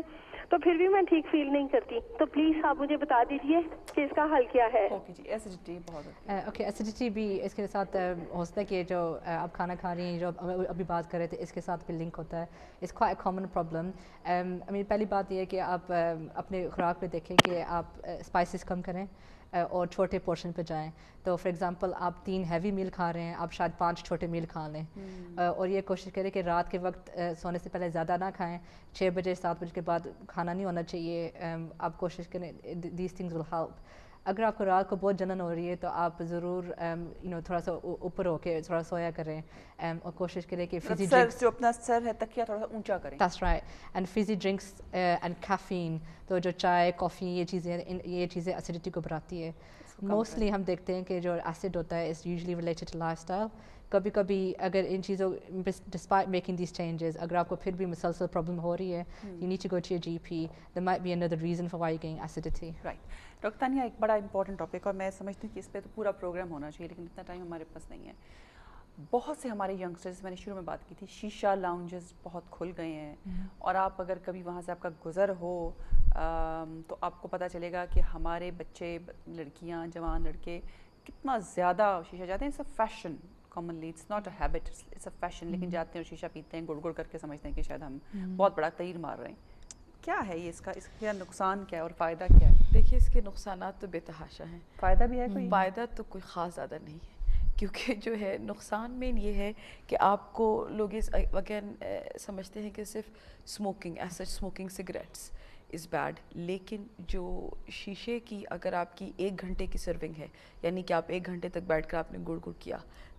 تو پھر بھی میں ٹھیک فیل نہیں کرتی. تو پلیز آپ مجھے بتا دیجیے کہ اس کا حل کیا ہے. اوکے جی, ایسیڈیٹی بہت اوکے, ایسیڈیٹی بھی اس کے ساتھ ہو سکتا ہے کہ جو آپ کھانا کھا رہی ہیں, جو ابھی بات کر رہے تھے, اس کے ساتھ بھی لنک ہوتا ہے. It's quite common problem. پہلی بات یہ ہے کہ آپ اپنے خوراک پہ دیکھیں کہ آپ اسپائسز کم کریں اور چھوٹے پورشن پہ جائیں. تو فار ایگزامپل آپ 3 ہیوی میل کھا رہے ہیں, آپ شاید 5 چھوٹے میل کھا لیں, اور یہ کوشش کریں کہ رات کے وقت سونے سے پہلے زیادہ نہ کھائیں. 6 بجے 7 بجے کے بعد کھانا نہیں ہونا چاہیے. آپ کوشش کریں, دیز تھنگز ول ہیلپ. اگر آپ کو رات کو بہت جلن ہو رہی ہے تو آپ ضرور تھوڑا سا اوپر ہو کے تھوڑا سویا کریں, اور کوشش کریں کہ فیزی ڈرنکس, جو اپنا سر ہے تکیہ تھوڑا سا اونچا کریں. That's right. And Fazey drinks and caffeine, تو جو چائے کافی یہ چیزیں ایسیڈیٹی کو بڑھاتی ہے. موسٹلی ہم دیکھتے ہیں کہ جو ایسڈ ہوتا ہے is usually related to lifestyle. کبھی کبھی اگر ان چیزوں ڈسپائٹ میکنگ دیز چینجز, اگر آپ کو پھر بھی مسلسل پرابلم ہو رہی ہے, you need to go to your GP. There might be another reason for why you're getting acidity. Right. Doctor Tania, ایک بڑا امپورٹنٹ ٹاپک, اور میں سمجھتی ہوں کہ اس پہ تو پورا پروگرام ہونا چاہیے, لیکن اتنا ٹائم ہمارے پاس نہیں ہے. بہت سے ہمارے ینگسٹرز, میں نے شروع میں بات کی تھی, شیشہ لاؤنجز بہت کھل گئے ہیں, اور آپ اگر کبھی وہاں سے آپ کا گزر ہو تو آپ کو پتہ چلے گا کہ ہمارے بچے, لڑکیاں, جوان لڑکے کتنا زیادہ شیشہ جاتے ہیں. It's a fashion commonly, it's not a habit, it's a fashion. لیکن جاتے ہیں اور شیشہ پیتے ہیں, گڑ گڑ کر کے سمجھتے ہیں کہ شاید ہم بہت بڑا تیر مار رہے ہیں. کیا ہے یہ, اس کا نقصان کیا ہے اور فائدہ کیا ہے؟ دیکھیے اس کے نقصانات تو بے تحاشا ہیں. فائدہ بھی ہے کوئی؟ فائدہ تو کوئی خاص زیادہ نہیں ہے, کیونکہ جو ہے نقصان مین یہ ہے کہ آپ کو لوگ اگین سمجھتے ہیں کہ صرف اسموکنگ, ایسا اسموکنگ سگریٹس از بیڈ. لیکن جو شیشے کی اگر آپ کی 1 گھنٹے کی سرونگ ہے, یعنی کہ آپ 1 گھنٹے تک بیٹھ کر آپ نے گڑ گڑ کیا,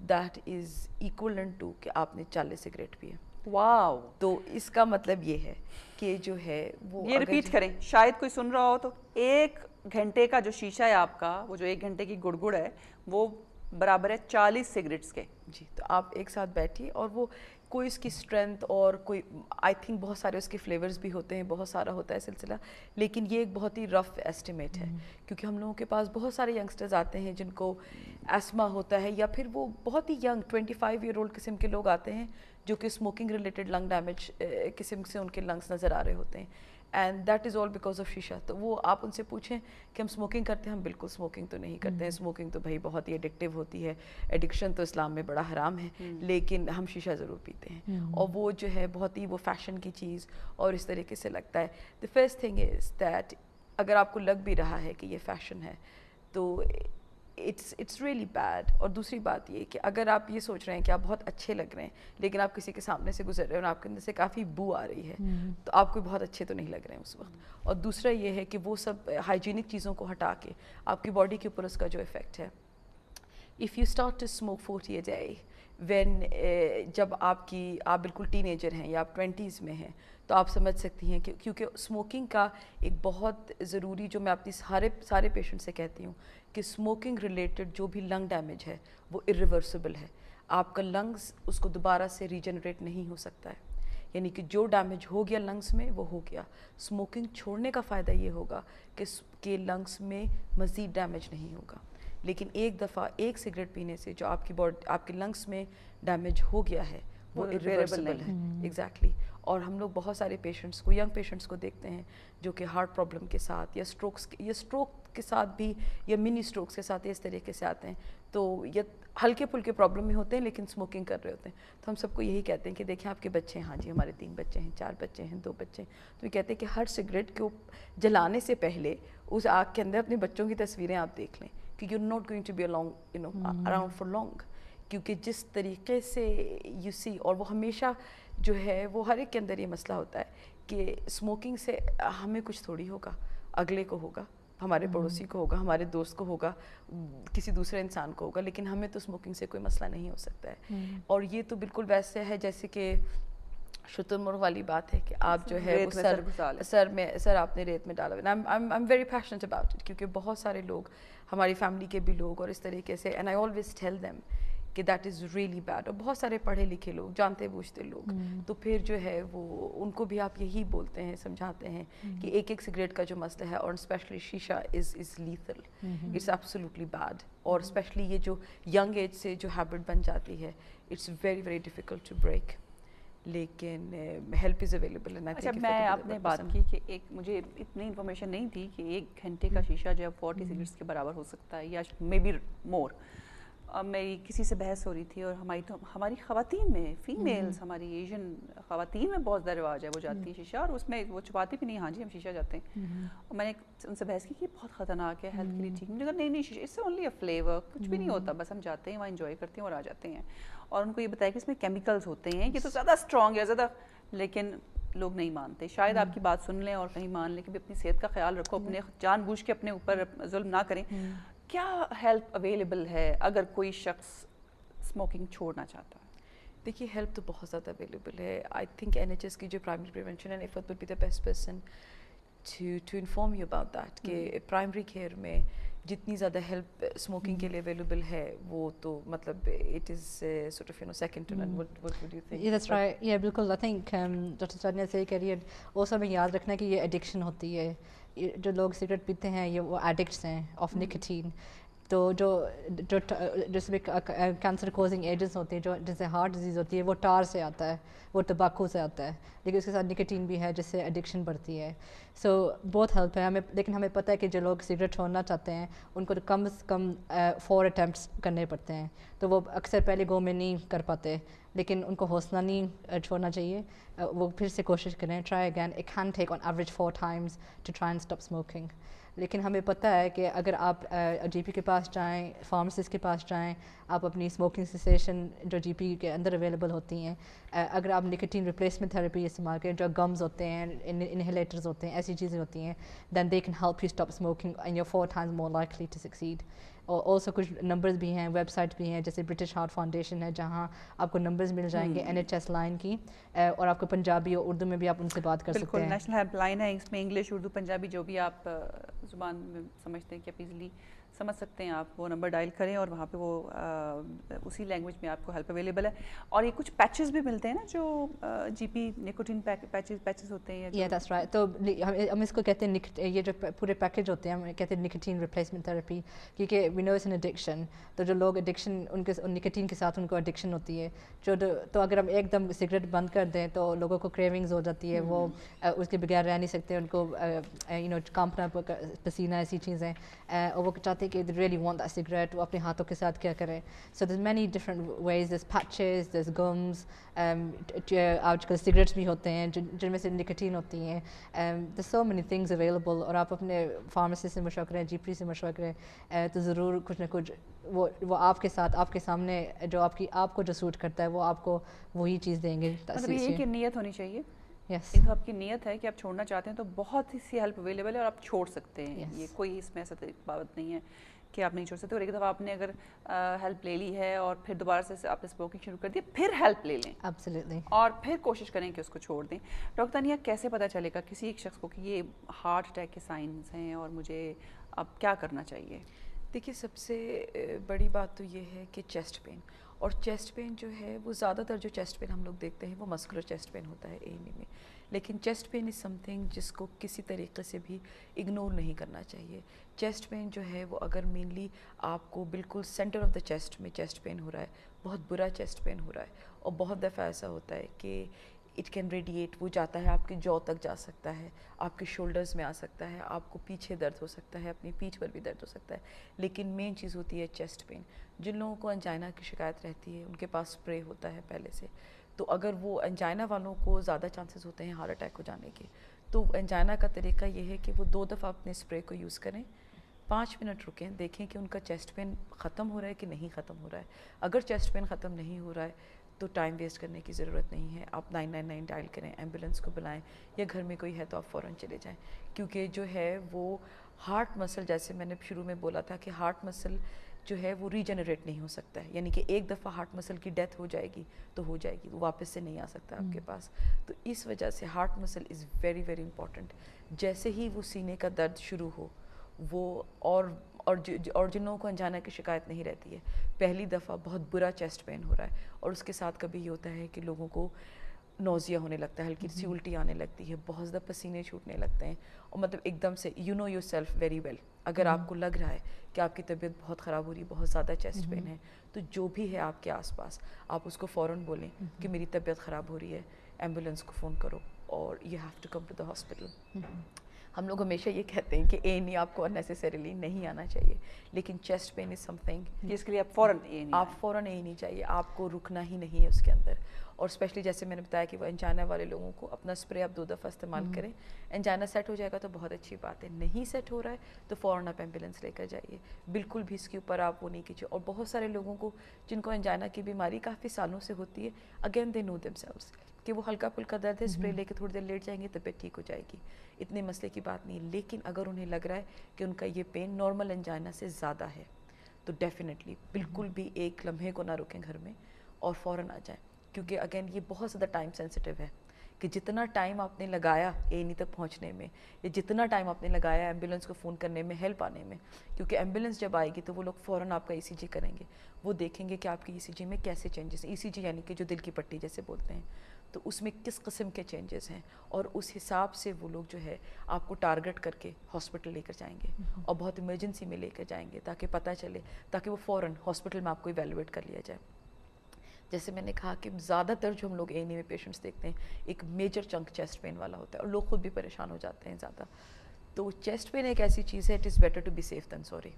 دیٹ از ایکولنٹ ٹو کہ آپ نے 40 سگریٹ پیے. واو. تو اس کا مطلب یہ ہے کہ جو ہے وہ, یہ ریپیٹ کریں, شاید کوئی سن رہا ہو تو 1 گھنٹے کا جو شیشہ ہے آپ کا, وہ جو 1 گھنٹے کی گڑ گڑ ہے, وہ برابر ہے 40 سگریٹس کے. جی, تو آپ ایک ساتھ بیٹھیے, اور وہ کوئی اس کی اسٹرینتھ اور کوئی آئی تھنک بہت سارے اس کے فلیورز بھی ہوتے ہیں, بہت سارا ہوتا ہے سلسلہ, لیکن یہ ایک بہت ہی رف ایسٹیمیٹ ہے. کیونکہ ہم لوگوں کے پاس بہت سارے ینگسٹرز آتے ہیں جن کو ایسما ہوتا ہے, یا پھر وہ بہت ہی ینگ 25 ایئر اولڈ قسم کے لوگ آتے ہیں جو کہ اسموکنگ ریلیٹڈ لنگ ڈیمیج قسم سے ان کے لنگس نظر آ رہے ہوتے ہیں, and that is all because of شیشہ. تو وہ آپ ان سے پوچھیں کہ ہم اسموکنگ کرتے ہیں, ہم بالکل اسموکنگ تو نہیں کرتے ہیں. اسموکنگ تو بھائی بہت ہی ایڈکٹیو ہوتی ہے, ایڈکشن تو اسلام میں بڑا حرام ہے, لیکن ہم شیشہ ضرور پیتے ہیں, اور وہ جو ہے بہت ہی وہ فیشن کی چیز اور اس طریقے سے لگتا ہے. The first thing is that اگر آپ کو لگ بھی رہا ہے کہ یہ فیشن ہے تو اٹس ریئلی بیڈ. اور دوسری بات یہ کہ اگر آپ یہ سوچ رہے ہیں کہ آپ بہت اچھے لگ رہے ہیں, لیکن آپ کسی کے سامنے سے گزر رہے ہیں اور آپ کے اندر سے کافی بو آ رہی ہے, تو آپ کوئی بہت اچھے تو نہیں لگ رہے ہیں اس وقت. اور دوسرا یہ ہے کہ وہ سب ہائیجینک چیزوں کو ہٹا کے آپ کی باڈی کے اوپر اس کا جو افیکٹ ہے, if you start to smoke 40 a day, when جب آپ بالکل ٹین ایجر ہیں یا آپ 20s میں ہیں تو آپ سمجھ سکتی ہیں کہ کیونکہ اسموکنگ کا ایک بہت ضروری جو میں اپنی سارے پیشنٹ سے کہتی ہوں کہ اسموکنگ ریلیٹڈ جو بھی لنگ ڈیمیج ہے وہ irreversible ہے. آپ کا لنگس اس کو دوبارہ سے ریجنریٹ نہیں ہو سکتا ہے, یعنی کہ جو ڈیمیج ہو گیا لنگس میں وہ ہو گیا. اسموکنگ چھوڑنے کا فائدہ یہ ہوگا کہ لنگس میں مزید ڈیمیج نہیں ہوگا. لیکن ایک دفعہ ایک سگریٹ پینے سے جو آپ کے لنگس میں ڈیمیج ہو گیا ہے وہ irreversible ہے. ایگزیکٹلی. اور ہم لوگ بہت سارے پیشنٹس کو, ینگ پیشنٹس کو دیکھتے ہیں جو کہ ہارٹ پرابلم کے ساتھ یا اسٹروک کے ساتھ بھی یا منی اسٹروکس کے ساتھ اس طریقے سے آتے ہیں, تو یہ ہلکے پھلکے پرابلم میں ہوتے ہیں لیکن اسموکنگ کر رہے ہوتے ہیں. تو ہم سب کو یہی کہتے ہیں کہ دیکھیں آپ کے بچے ہیں, ہاں جی ہمارے 3 بچے ہیں, 4 بچے ہیں, 2 بچے ہیں, تو یہ کہتے ہیں کہ ہر سگریٹ کو جلانے سے پہلے اس آگ کے اندر اپنے بچوں کی تصویریں آپ دیکھ لیں کہ you not going to be around for long. کیونکہ جس طریقے سے یو سی, اور وہ ہمیشہ جو ہے وہ ہر ایک کے اندر یہ مسئلہ ہوتا ہے کہ اسموکنگ سے ہمیں کچھ تھوڑی ہوگا, اگلے کو ہوگا, ہمارے پڑوسی کو ہوگا, ہمارے دوست کو ہوگا, کسی دوسرے انسان کو ہوگا, لیکن ہمیں تو اسموکنگ سے کوئی مسئلہ نہیں ہو سکتا ہے. اور یہ تو بالکل ویسے ہے جیسے کہ شتر مرغ والی بات ہے کہ آپ جو ہے سر آپ نے ریت میں ڈالا. I am very passionate about it, کیونکہ بہت سارے لوگ ہماری فیملی کے بھی لوگ اور اس طریقے سے, and I always tell them کہ دیٹ از ریئلی بیڈ. اور بہت سارے پڑھے لکھے لوگ, جانتے بوجھتے لوگ, تو پھر جو ہے وہ ان کو بھی آپ یہی بولتے ہیں, سمجھاتے ہیں کہ ایک سگریٹ کا جو مسئلہ ہے, اور اسپیشلی شیشہ از لیتھل, اٹس ایبسلیوٹلی بیڈ. اور اسپیشلی یہ جو ینگ ایج سے جو ہیبٹ بن جاتی ہے, it's very very difficult to break. لیکن ہیلپ از اویلیبل. اچھا, میں آپ نے بات کی کہ ایک مجھے اتنی انفارمیشن نہیں تھی کہ 1 گھنٹے کا شیشہ جو ہے 40 سگریٹس کے برابر ہو سکتا ہے یا مے بی مور. میری کسی سے بحث ہو رہی تھی, اور ہماری خواتین میں, فیمیلز, ہماری ایشین خواتین میں بہت زیادہ رواج ہے, وہ جاتی ہے شیشہ, اور اس میں وہ چھپاتی بھی نہیں, ہاں جی ہم شیشہ جاتے ہیں. اور میں نے ان سے بحث کی کہ بہت خطرناک ہے, ہیلتھ کے لیے ٹھیک نہیں. مجھے کہا نہیں شیشہ اس سے اونلی اے فلیور, کچھ بھی نہیں ہوتا, بس ہم جاتے ہیں وہاں انجوائے کرتے ہیں اور آ جاتے ہیں. اور ان کو یہ بتایا کہ اس میں کیمیکلز ہوتے ہیں, یہ تو زیادہ اسٹرانگ ہے زیادہ, لیکن لوگ نہیں مانتے. شاید آپ کی بات سن لیں اور کہیں مان لیں کہ اپنی صحت کا خیال رکھو, اپنے جان بوجھ کے اپنے اوپر ظلم نہ کریں. کیا ہیلپ اویلیبل ہے اگر کوئی شخص اسموکنگ چھوڑنا چاہتا ہے؟ دیکھیے ہیلپ تو بہت زیادہ اویلیبل ہے. آئی تھنک NHS کی جو primary prevention and effort will be the best person to inform you about that, کہ پرائمری کیئر میں جتنی زیادہ ہیلپ اسموکنگ کے لیے اویلیبل ہے وہ تو مطلب it is sort of second to none. what would you think? That's right. Yeah, بالکل. I think ڈاکٹر سادیا صحیح کہہ رہی ہے. اور ہمیں یاد رکھنا کہ یہ ایڈکشن ہوتی ہے. جو لوگ سگریٹ پیتے ہیں یہ وہ ایڈکٹس ہیں آف نکوٹین. تو جس میں کینسر کوزنگ ایجنٹس ہوتے ہیں, جو جن سے ہارٹ ڈیزیز ہوتی ہے, وہ ٹار سے آتا ہے, وہ ٹباکو سے آتا ہے, لیکن اس کے ساتھ نکوٹین بھی ہے جس سے ایڈکشن بڑھتی ہے. سو بہت ہیلپ ہے ہمیں. لیکن ہمیں پتہ ہے کہ جو لوگ سگریٹ چھوڑنا چاہتے ہیں ان کو کم از کم 4 اٹیمپٹس کرنے پڑتے ہیں, تو وہ اکثر پہلے گو میں نہیں کر پاتے, لیکن ان کو حوصلہ نہیں چھوڑنا چاہیے, وہ پھر سے کوشش کریں, try again. It can take on average 4 times to try and stop smoking. لیکن ہمیں پتہ ہے کہ اگر آپ GP کے پاس جائیں, فارماسسٹ کے پاس جائیں, آپ اپنی اسموکنگ سیسیشن جو GP کے اندر اویلیبل ہوتی ہیں, اگر آپ نکوٹین ریپلیسمنٹ تھراپی استعمال کریں, جو گمز ہوتے ہیں, انہیلیٹرز ہوتے ہیں, ایسی چیزیں ہوتی ہیں, then they can help you stop smoking and you 4 times more likely to succeed. اور آلسو کچھ نمبرز بھی ہیں, ویب سائٹ بھی ہیں, جیسے برٹش ہارٹ فاؤنڈیشن ہے جہاں آپ کو نمبرز مل جائیں گے NHS لائن کی, اور آپ کو پنجابی اور اردو میں بھی آپ ان سے بات کر سکتے ہیں. بالکل, نیشنل ہیلپ لائن ہے, اس میں انگلش, اردو, پنجابی جو بھی آپ زبان میں سمجھتے ہیں کہ آپ ایزیلی سمجھ سکتے ہیں, آپ وہ نمبر ڈائل کریں اور وہاں پہ وہ اسی لینگویج میں آپ کو ہیلپ اویلیبل ہے. اور یہ کچھ پیچز بھی ملتے ہیں نا جو GP نکوٹین پیچز ہوتے ہیں. Yeah, that's right. تو ہم اس کو کہتے ہیں, یہ جو پورے پیکج ہوتے ہیں ہم کہتے ہیں نکوٹین ریپلیسمنٹ تھراپی, کیونکہ وی نو اٹس این ایڈکشن. تو جو لوگ ایڈکشن ان کے نکوٹین کے ساتھ ان کو ایڈکشن ہوتی ہے, تو اگر ہم ایک دم سگریٹ بند کر دیں تو لوگوں کو کریونگز ہو جاتی ہے, وہ اس کے بغیر رہ نہیں سکتے, ان کو کانپنا, پسینہ, ایسی چیزیں, اور وہ چاہتے ہیں کہ they really want that cigarette, وہ اپنے ہاتھوں کے ساتھ کیا کریں. So there's many different ways, there's patches, there's gums, آج کل سگریٹس بھی ہوتے ہیں جن میں سے نکوٹین ہوتی ہیں. there's so many things available, اور آپ اپنے فارمیسسٹ سے مشورہ کریں, GP سے مشورہ کریں, تو ضرور کچھ نہ کچھ وہ آپ کے ساتھ, آپ کے سامنے جو آپ کو جو سوٹ کرتا ہے وہ آپ کو وہی چیز دیں گے. مطلب یہ کہ نیت ہونی چاہیے. یس, ایک آپ کی نیت ہے کہ آپ چھوڑنا چاہتے ہیں تو بہت سی ہیلپ اویلیبل ہے اور آپ چھوڑ سکتے ہیں. یہ کوئی اس میں ایسا بات نہیں ہے کہ آپ نہیں چھوڑ سکتے, اور ایک دفعہ آپ نے اگر ہیلپ لے لی ہے اور پھر دوبارہ سے آپ نے اسموکنگ شروع کر دی, پھر ہیلپ لے لیں Absolutely. اور پھر کوشش کریں کہ اس کو چھوڑ دیں. ڈاکٹر تانیہ, کیسے پتہ چلے گا کسی ایک شخص کو کہ یہ ہارٹ اٹیک کے سائنز ہیں اور مجھے اب کیا کرنا چاہیے؟ دیکھیے سب سے بڑی بات تو یہ ہے کہ چیسٹ پین, اور چیسٹ پین جو ہے وہ زیادہ تر جو چیسٹ پین ہم لوگ دیکھتے ہیں وہ مسکولر چیسٹ پین ہوتا ہے اے میں, لیکن chest pain is something جس کو کسی طریقے سے بھی اگنور نہیں کرنا چاہیے. چیسٹ پین جو ہے وہ اگر مینلی آپ کو بالکل سینٹر آف دا چیسٹ میں چیسٹ پین ہو رہا ہے, بہت برا چیسٹ پین ہو رہا ہے, اور بہت دفعہ ایسا ہوتا ہے کہ اٹ کین ریڈیٹ, وہ جاتا ہے آپ کی جو تک جا سکتا ہے, آپ کے شولڈرز میں آ سکتا ہے, آپ کو پیچھے درد ہو سکتا ہے, اپنی پیٹھ پر بھی درد ہو سکتا ہے, لیکن مین چیز ہوتی ہے چیسٹ پین. جن لوگوں کو انجائنا کی شکایت رہتی ہے ان کے پاس اسپرے ہوتا ہے پہلے سے, تو اگر وہ انجائنا والوں کو زیادہ چانسز ہوتے ہیں ہارٹ اٹیک ہو جانے کے, تو انجائنا کا طریقہ یہ ہے کہ وہ 2 دفعہ اپنے اسپرے کو یوز کریں, 5 منٹ رکیں, دیکھیں کہ ان کا چیسٹ پین ختم ہو رہا ہے کہ نہیں ختم ہو رہا ہے. اگر چیسٹ پین ختم نہیں ہو رہا ہے تو ٹائم ویسٹ کرنے کی ضرورت نہیں ہے, آپ 999 ڈائل کریں, ایمبولینس کو بلائیں, یا گھر میں کوئی ہے تو آپ فوراً چلے جائیں. کیونکہ جو ہے وہ ہارٹ مسل, جیسے میں نے شروع میں بولا تھا کہ ہارٹ مسل جو ہے وہ ریجنریٹ نہیں ہو سکتا ہے, یعنی کہ ایک دفعہ ہارٹ مسل کی ڈیتھ ہو جائے گی تو ہو جائے گی, وہ واپس سے نہیں آ سکتا آپ کے پاس. تو اس وجہ سے ہارٹ مسل از ویری ویری امپورٹنٹ. جیسے ہی وہ سینے کا درد شروع ہو, وہ اور جن لوگوں کو انجائنا کی شکایت نہیں رہتی ہے, پہلی دفعہ بہت برا چیسٹ پین ہو رہا ہے, اور اس کے ساتھ کبھی یہ ہوتا ہے کہ لوگوں کو نوزیا ہونے لگتا ہے, ہلکی سی الٹی آنے لگتی ہے, بہت زیادہ پسینے چھوٹنے لگتے ہیں, اور مطلب ایک دم سے you know yourself very well, اگر آپ کو لگ رہا ہے کہ آپ کی طبیعت بہت خراب ہو رہی ہے, بہت زیادہ چیسٹ پین ہے, تو جو بھی ہے آپ کے آس پاس آپ اس کو فوراً بولیں کہ میری طبیعت خراب ہو رہی ہے, ایمبولینس کو فون کرو, اور you have to come to the hospital. ہم لوگ ہمیشہ یہ کہتے ہیں کہ اے نہیں, آپ کو انیسیسریلی نہیں آنا چاہیے, لیکن chest pain is something جس کے لیے آپ فوراً اے نہیں چاہیے, آپ کو رکنا ہی نہیں ہے اس کے اندر. اور اسپیشلی جیسے میں نے بتایا کہ وہ انجائنا والے لوگوں کو اپنا اسپرے آپ 2 دفعہ استعمال کریں, انجائنا سیٹ ہو جائے گا تو بہت اچھی بات ہے, نہیں سیٹ ہو رہا ہے تو فوراً آپ ایمبولینس لے کر جائیے, بالکل بھی اس کے اوپر آپ وہ نہیں کیجیے. اور بہت سارے لوگوں کو جن کو انجائنا کی بیماری کافی سالوں سے ہوتی ہے, again they know themselves کہ وہ ہلکا پھلکا درد ہے, اسپرے لے کے تھوڑی دیر لیٹ جائیں گے, طبیعت ٹھیک ہو جائے گی, اتنے مسئلے کی بات نہیں ہے. لیکن اگر انہیں لگ رہا ہے کہ ان کا یہ پین نارمل انجائنا سے زیادہ ہے, تو ڈیفینیٹلی بالکل بھی ایک لمحے کو نہ رکیں گھر میں, اور فوراً آ جائیں. کیونکہ اگین یہ بہت زیادہ ٹائم سینسٹیو ہے, کہ جتنا ٹائم آپ نے لگایا اے این ای تک پہنچنے میں, یا جتنا ٹائم آپ نے لگایا ایمبولینس کو فون کرنے میں, ہیلپ آنے میں, کیونکہ ایمبولینس جب آئے گی تو وہ لوگ فوراً آپ کا ای سی جی کریں گے, وہ دیکھیں گے کہ آپ کی ای سی جی میں کیسے چینجز ہیں. ای سی جی یعنی کہ جو دل کی پٹی جیسے بولتے ہیں, تو اس میں کس قسم کے چینجز ہیں, اور اس حساب سے وہ لوگ جو ہے آپ کو ٹارگٹ کر کے ہاسپٹل لے کر جائیں گے, اور بہت ایمرجنسی میں لے کر جائیں گے, تاکہ پتہ چلے, تاکہ وہ فوراً ہاسپٹل میں آپ کو ایویلویٹ کر لیا جائے. جیسے میں نے کہا کہ زیادہ تر جو ہم لوگ اے این ای میں پیشنٹس دیکھتے ہیں, ایک میجر چنک چیسٹ پین والا ہوتا ہے, اور لوگ خود بھی پریشان ہو جاتے ہیں زیادہ. تو چیسٹ پین ایک ایسی چیز ہے, it is better to be safe than sorry,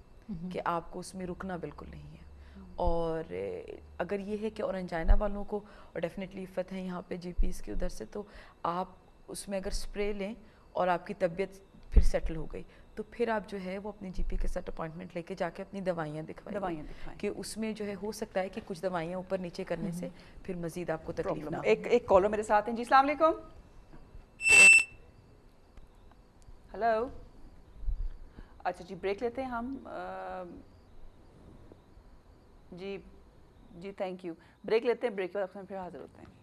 کہ آپ کو اس میں رکنا بالکل نہیں ہے. اور اگر یہ ہے کہ اور انجائنا والوں کو, اور ڈیفینیٹلی فتح ہے یہاں پہ جی پیز کی ادھر سے, تو آپ اس میں اگر اسپرے لیں اور آپ کی طبیعت پھر سیٹل ہو گئی, تو پھر آپ جو ہے وہ اپنے جی پی کے ساتھ اپوائنٹمنٹ لے کے جا کے اپنی دوائیاں دکھوائیں, کہ اس میں جو ہے ہو سکتا ہے کہ کچھ دوائیاں اوپر نیچے کرنے سے پھر مزید آپ کو تکلیف نہ ہو. ایک کالر میرے ساتھ ہیں جی, السلام علیکم. ہلو, اچھا جی بریک لیتے ہیں ہم, جی تھینک یو, بریک لیتے ہیں, بریک کے بعد پھر حاضر ہوتے ہیں.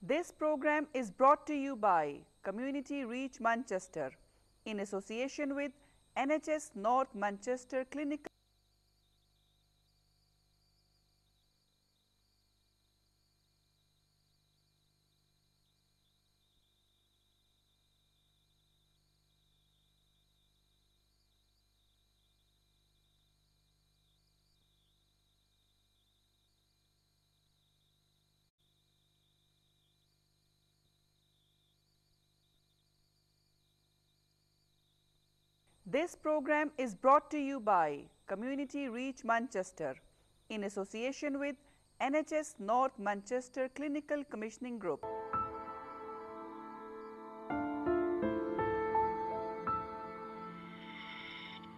This program is brought to you by Community Reach Manchester in association with NHS North Manchester Clinical. This program is brought to you by Community Reach Manchester in association with NHS North Manchester Clinical Commissioning Group.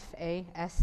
FAS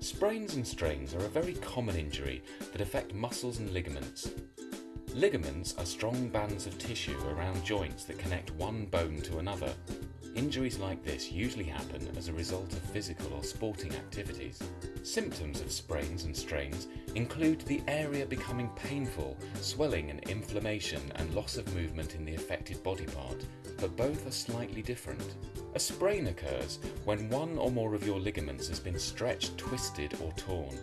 Sprains and strains are a very common injury that affect muscles and ligaments. Ligaments are strong bands of tissue around joints that connect one bone to another. Injuries like this usually happen as a result of physical or sporting activities. Symptoms of sprains and strains include the area becoming painful, swelling and inflammation, and loss of movement in the affected body part, but both are slightly different. A sprain occurs when one or more of your ligaments has been stretched, twisted or torn.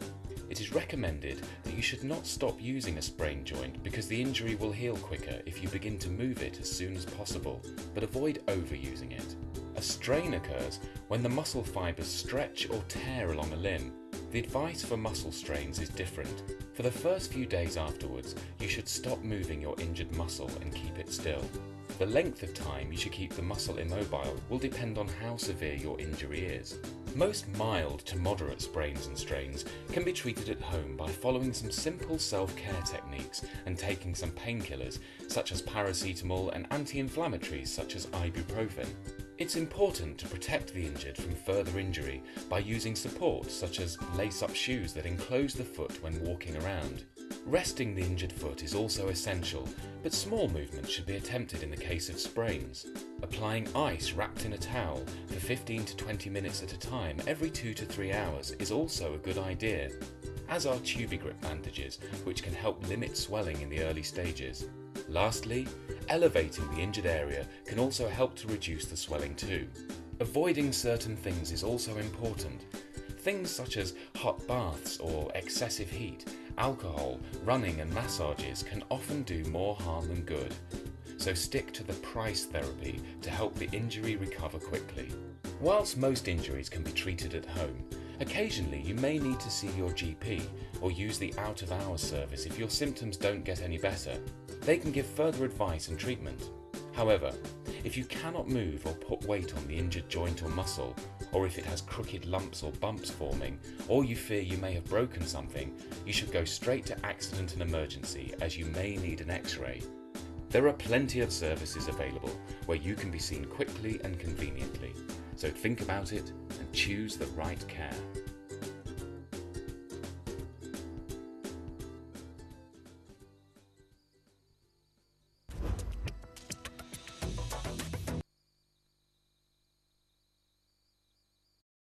It is recommended that you should not stop using a sprained joint because the injury will heal quicker if you begin to move it as soon as possible, but avoid overusing it. A strain occurs when the muscle fibers stretch or tear along a limb. The advice for muscle strains is different. For the first few days afterwards, you should stop moving your injured muscle and keep it still. The length of time you should keep the muscle immobile will depend on how severe your injury is. Most mild to moderate sprains and strains can be treated at home by following some simple self-care techniques and taking some painkillers such as paracetamol and anti-inflammatories such as ibuprofen. It's important to protect the injured from further injury by using support such as lace-up shoes that enclose the foot when walking around. Resting the injured foot is also essential, but small movements should be attempted in the case of sprains. Applying ice wrapped in a towel for 15 to 20 minutes at a time every 2 to 3 hours is also a good idea, as are Tubigrip bandages, which can help limit swelling in the early stages. Lastly, elevating the injured area can also help to reduce the swelling too. Avoiding certain things is also important. Things such as hot baths or excessive heat, alcohol, running and massages can often do more harm than good. So stick to the price therapy to help the injury recover quickly. Whilst most injuries can be treated at home, occasionally you may need to see your GP or use the out-of-hours service if your symptoms don't get any better. They can give further advice and treatment. However, if you cannot move or put weight on the injured joint or muscle, or if it has crooked lumps or bumps forming, or you fear you may have broken something, you should go straight to accident and emergency, as you may need an X-ray. There are plenty of services available, where you can be seen quickly and conveniently. So think about it and choose the right care.